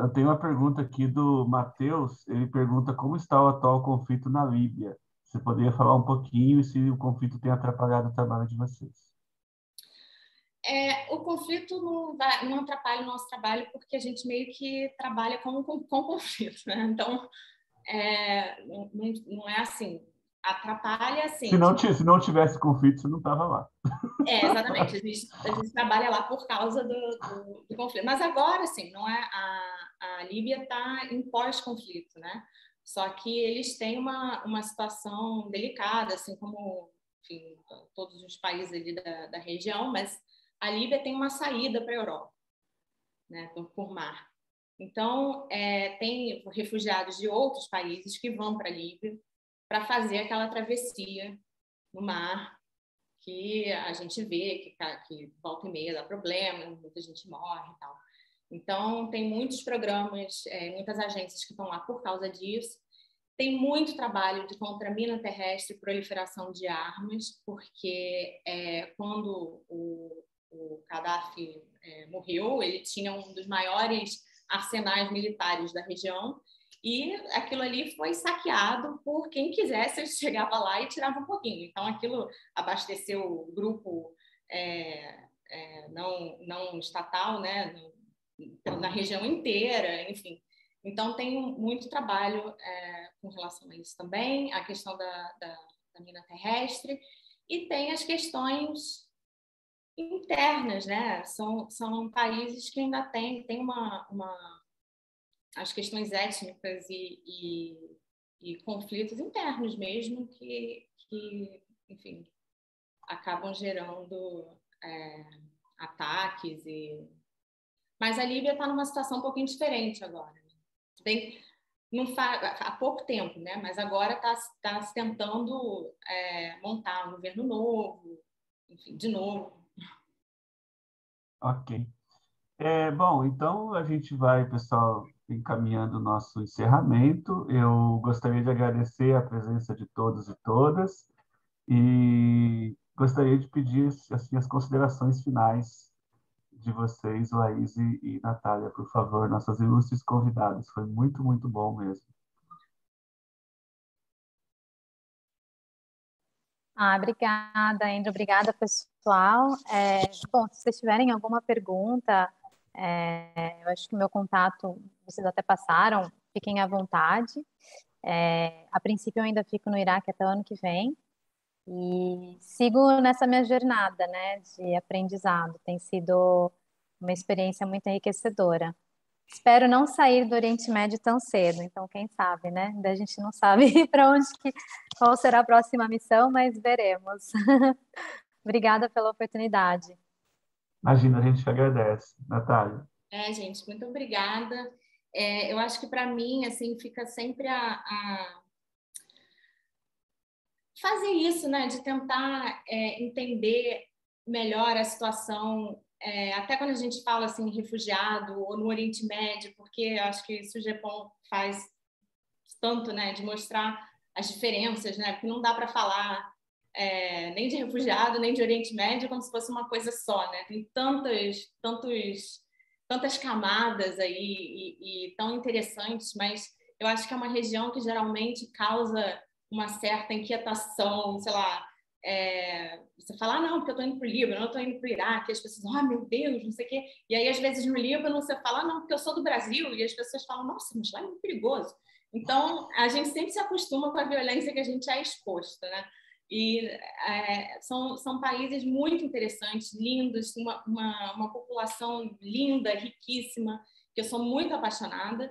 Eu tenho uma pergunta aqui do Matheus. Ele pergunta como está o atual conflito na Líbia. Você poderia falar um pouquinho e se o conflito tem atrapalhado o trabalho de vocês? O conflito não atrapalha o nosso trabalho porque a gente meio que trabalha com conflito, né? Então, não é assim. Atrapalha, assim. Se não tivesse conflito, você não estava lá. Exatamente. A gente trabalha lá por causa do conflito. Mas agora, assim, não é a Líbia está em pós-conflito, né? Só que eles têm uma situação delicada, assim como, enfim, todos os países ali da região, mas a Líbia tem uma saída para a Europa, né, por mar. Então, tem refugiados de outros países que vão para a Líbia para fazer aquela travessia no mar, que a gente vê que volta e meia dá problema, muita gente morre e tal. Então, tem muitos programas, muitas agências que estão lá por causa disso. Tem muito trabalho de contra mina terrestre e proliferação de armas, porque quando o Gaddafi morreu, ele tinha um dos maiores arsenais militares da região e aquilo ali foi saqueado por quem quisesse, chegava lá e tirava um pouquinho. Então, aquilo abasteceu o grupo não estatal, né, na região inteira, enfim. Então, tem muito trabalho com relação a isso também, a questão da mina terrestre, e tem as questões internas, né? São países que ainda têm as questões étnicas e conflitos internos mesmo que enfim, acabam gerando ataques. Mas a Líbia está numa situação um pouquinho diferente agora. Bem, há pouco tempo, né? Mas agora está se tentando montar um governo novo, enfim, de novo. Ok. Bom, então a gente vai, pessoal, encaminhando o nosso encerramento. Eu gostaria de agradecer a presença de todos e todas e gostaria de pedir assim, as considerações finais de vocês, Laís e Natália, por favor, nossas ilustres convidadas. Foi muito, muito bom mesmo. Obrigada, Andrew. Obrigada, pessoal. Bom, se vocês tiverem alguma pergunta, eu acho que o meu contato, vocês até passaram, fiquem à vontade. A princípio, eu ainda fico no Iraque até o ano que vem e sigo nessa minha jornada, né, de aprendizado. Tem sido uma experiência muito enriquecedora. Espero não sair do Oriente Médio tão cedo, então quem sabe, né? Ainda a gente não sabe para qual será a próxima missão, mas veremos. Obrigada pela oportunidade. Imagina, a gente que agradece. Natália. Gente, muito obrigada. Eu acho que para mim, assim, fica sempre a fazer isso, né, de tentar entender melhor a situação, até quando a gente fala assim, refugiado ou no Oriente Médio, porque eu acho que isso o Japão faz tanto, né, de mostrar as diferenças, né, porque não dá para falar nem de refugiado, nem de Oriente Médio como se fosse uma coisa só, né, tem tantas camadas aí e tão interessantes, mas eu acho que é uma região que geralmente causa uma certa inquietação, sei lá, você fala, não, porque eu estou indo para o Líbano, eu estou indo para o Iraque, e as pessoas, meu Deus, não sei o quê. E aí, às vezes, no Líbano, você fala, não, porque eu sou do Brasil, e as pessoas falam, nossa, mas lá é muito perigoso. Então, a gente sempre se acostuma com a violência que a gente é exposto, né? E são países muito interessantes, lindos, uma população linda, riquíssima, que eu sou muito apaixonada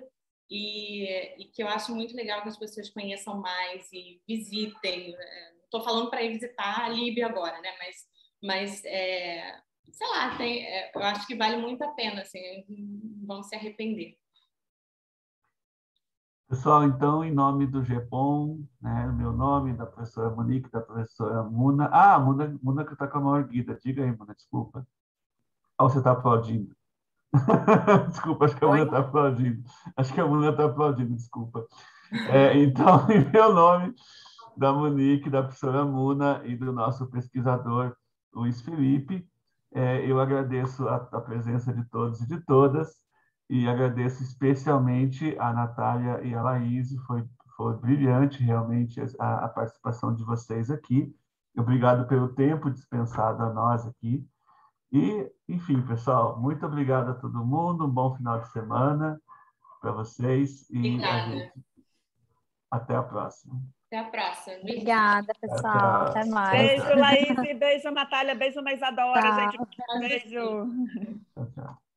e que eu acho muito legal que as pessoas conheçam mais e visitem. Estou falando para ir visitar a Líbia agora, né? Mas sei lá, eu acho que vale muito a pena, assim, não vão se arrepender. Pessoal, então, em nome do GEPOM, né, o meu nome, da professora Monique, da professora Muna. Muna que está com a mão erguida. Diga aí, Muna, desculpa. Você está aplaudindo. Desculpa, acho que a Muna está aplaudindo. Acho que a Muna está aplaudindo, desculpa. Então, em meu nome, da Monique, da professora Muna e do nosso pesquisador Luiz Felipe, eu agradeço a presença de todos e de todas e agradeço especialmente a Natália e a Laís, foi brilhante realmente a participação de vocês aqui. Obrigado pelo tempo dispensado a nós aqui. E, enfim, pessoal, muito obrigado a todo mundo, um bom final de semana para vocês e até a próxima. Até a próxima. Obrigada, pessoal. Tchau. Até mais. Beijo, Laís, beijo, Natália, beijo, Isadora, gente. Beijo. Tchau, tchau.